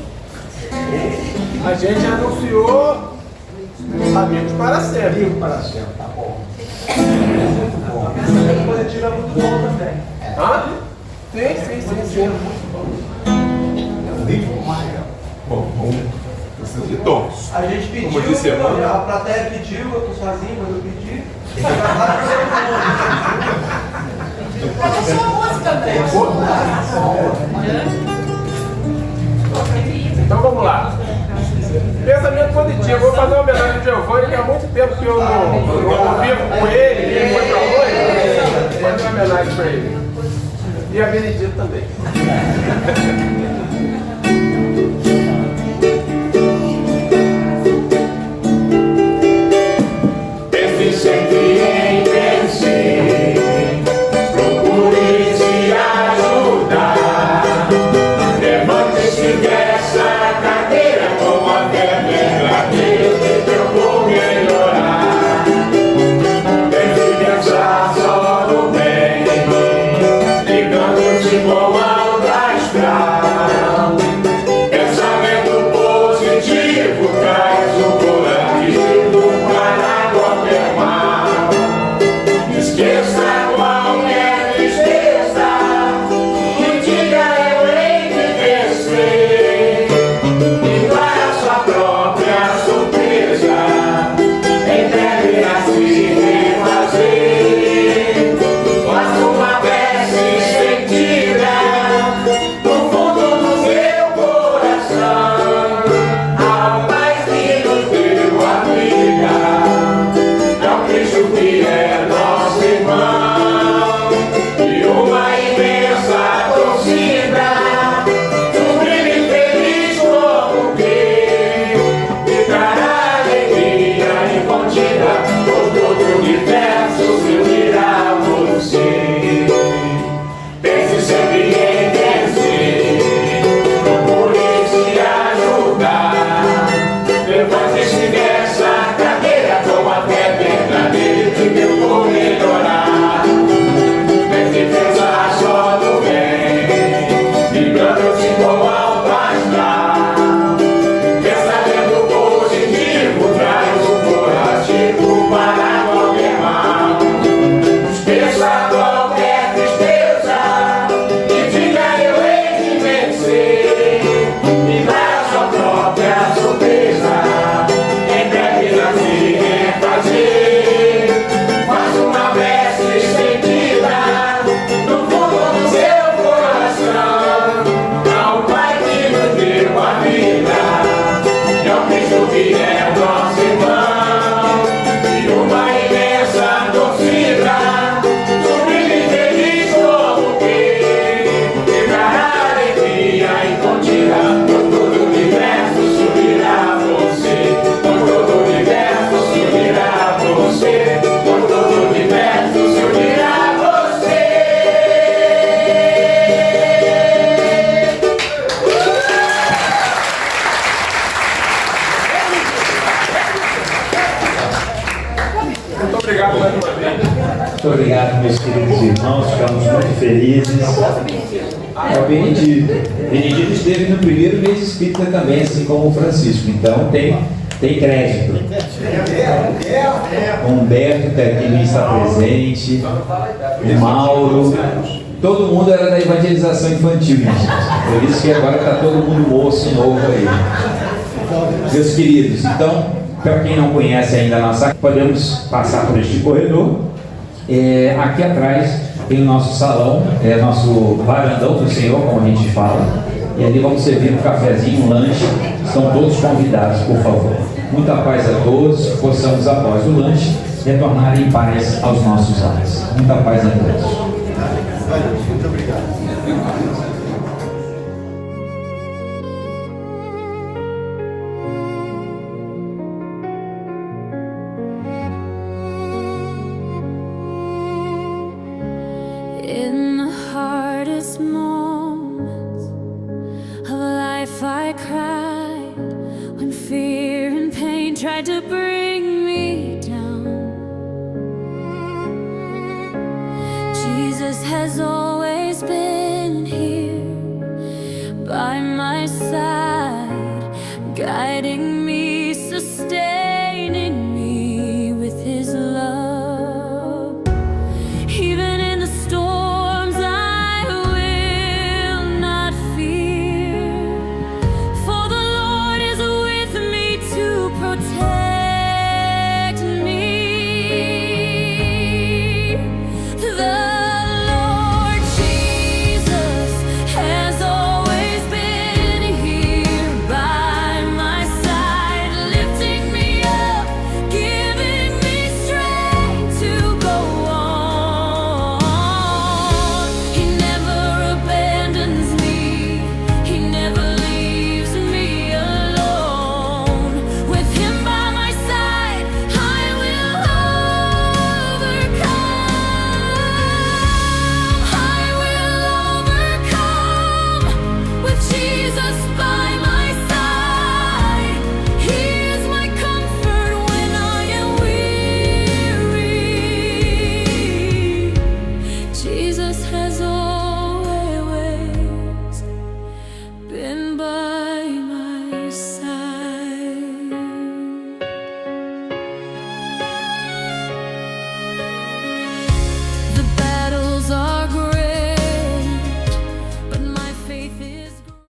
A gente anunciou amigos para sempre. Amigo para sempre, tá bom. Muito bom. Pensamento positivo é muito bom também. Hã? Sim. Vivo mais. Bom, de todos. A gente pediu, como disse a a plateia pediu, eu tô sozinho, mas eu pedi. Mas a sua música, André. Então vamos lá. Pensamento positivo. Eu vou fazer uma homenagem ao Giovanni, que há muito tempo que eu não vivo com ele, ele foi pra hoje. Vou fazer uma homenagem para ele. E a Benedito também. Pense sempre em vencer, procure se ajudar. Levante-se dessa cadeira com a fé verdadeira que eu vou melhorar. Pense pensar só no bem, ligando-se com alto astral. Pensamento positivo traz o curativo para qualquer mal. Esqueça qualquer tristeza e diga eu hei de vencer. E para sua própria surpresa, em breve a se refazer. Faça uma prece sentida no fundo do seu coração ao Pai que nos deu a vida, ao Cristo que é nosso irmão, e uma imensa torcida, sublime e feliz como que ficará alegria incontida, por todo o universo se unirá a você. Pense sempre em vencer, procure se ajudar. Levante-se dessa cadeira com a fé verdadeira que eu vou melhorar. Pense pensar só no bem, ligando-se com alto astral. Pensamento positivo traz o curativo para qualquer mal. Esqueça qualquer tristeza e diga eu hei de vencer. E para sua própria surpresa, em breve irá se refazer. Faz uma prece sentida no fundo do seu coração ao Pai que nos deu a vida, e ao Cristo que é nosso irmão, e uma imensa torcida, sublime e feliz como que ficará alegria incontida, por todo o universo se unirá a você, por todo o universo se unirá a você, por todo o universo se unirá a você. Muito obrigado mais uma vez. Muito obrigado, meus queridos irmãos, ficamos muito felizes. É o Benedito. Benedito esteve no primeiro mês espírita também, assim como o Francisco, então tem crédito. O Humberto também está presente, o Mauro, todo mundo era da evangelização infantil, gente. Por isso que agora está todo mundo moço novo aí. Meus queridos, então, para quem não conhece ainda a nossa, podemos passar por este corredor. Aqui atrás tem o nosso salão, nosso varandão do Senhor, como a gente fala. E ali vamos servir um cafezinho, um lanche. Estão todos convidados, por favor. Muita paz a todos, possamos após o lanche retornar em paz aos nossos lares. Muita paz a todos. Muito obrigado. In the hardest moments of life I cried, when fear and pain tried to bring me down. Jesus has always been here by side, guiding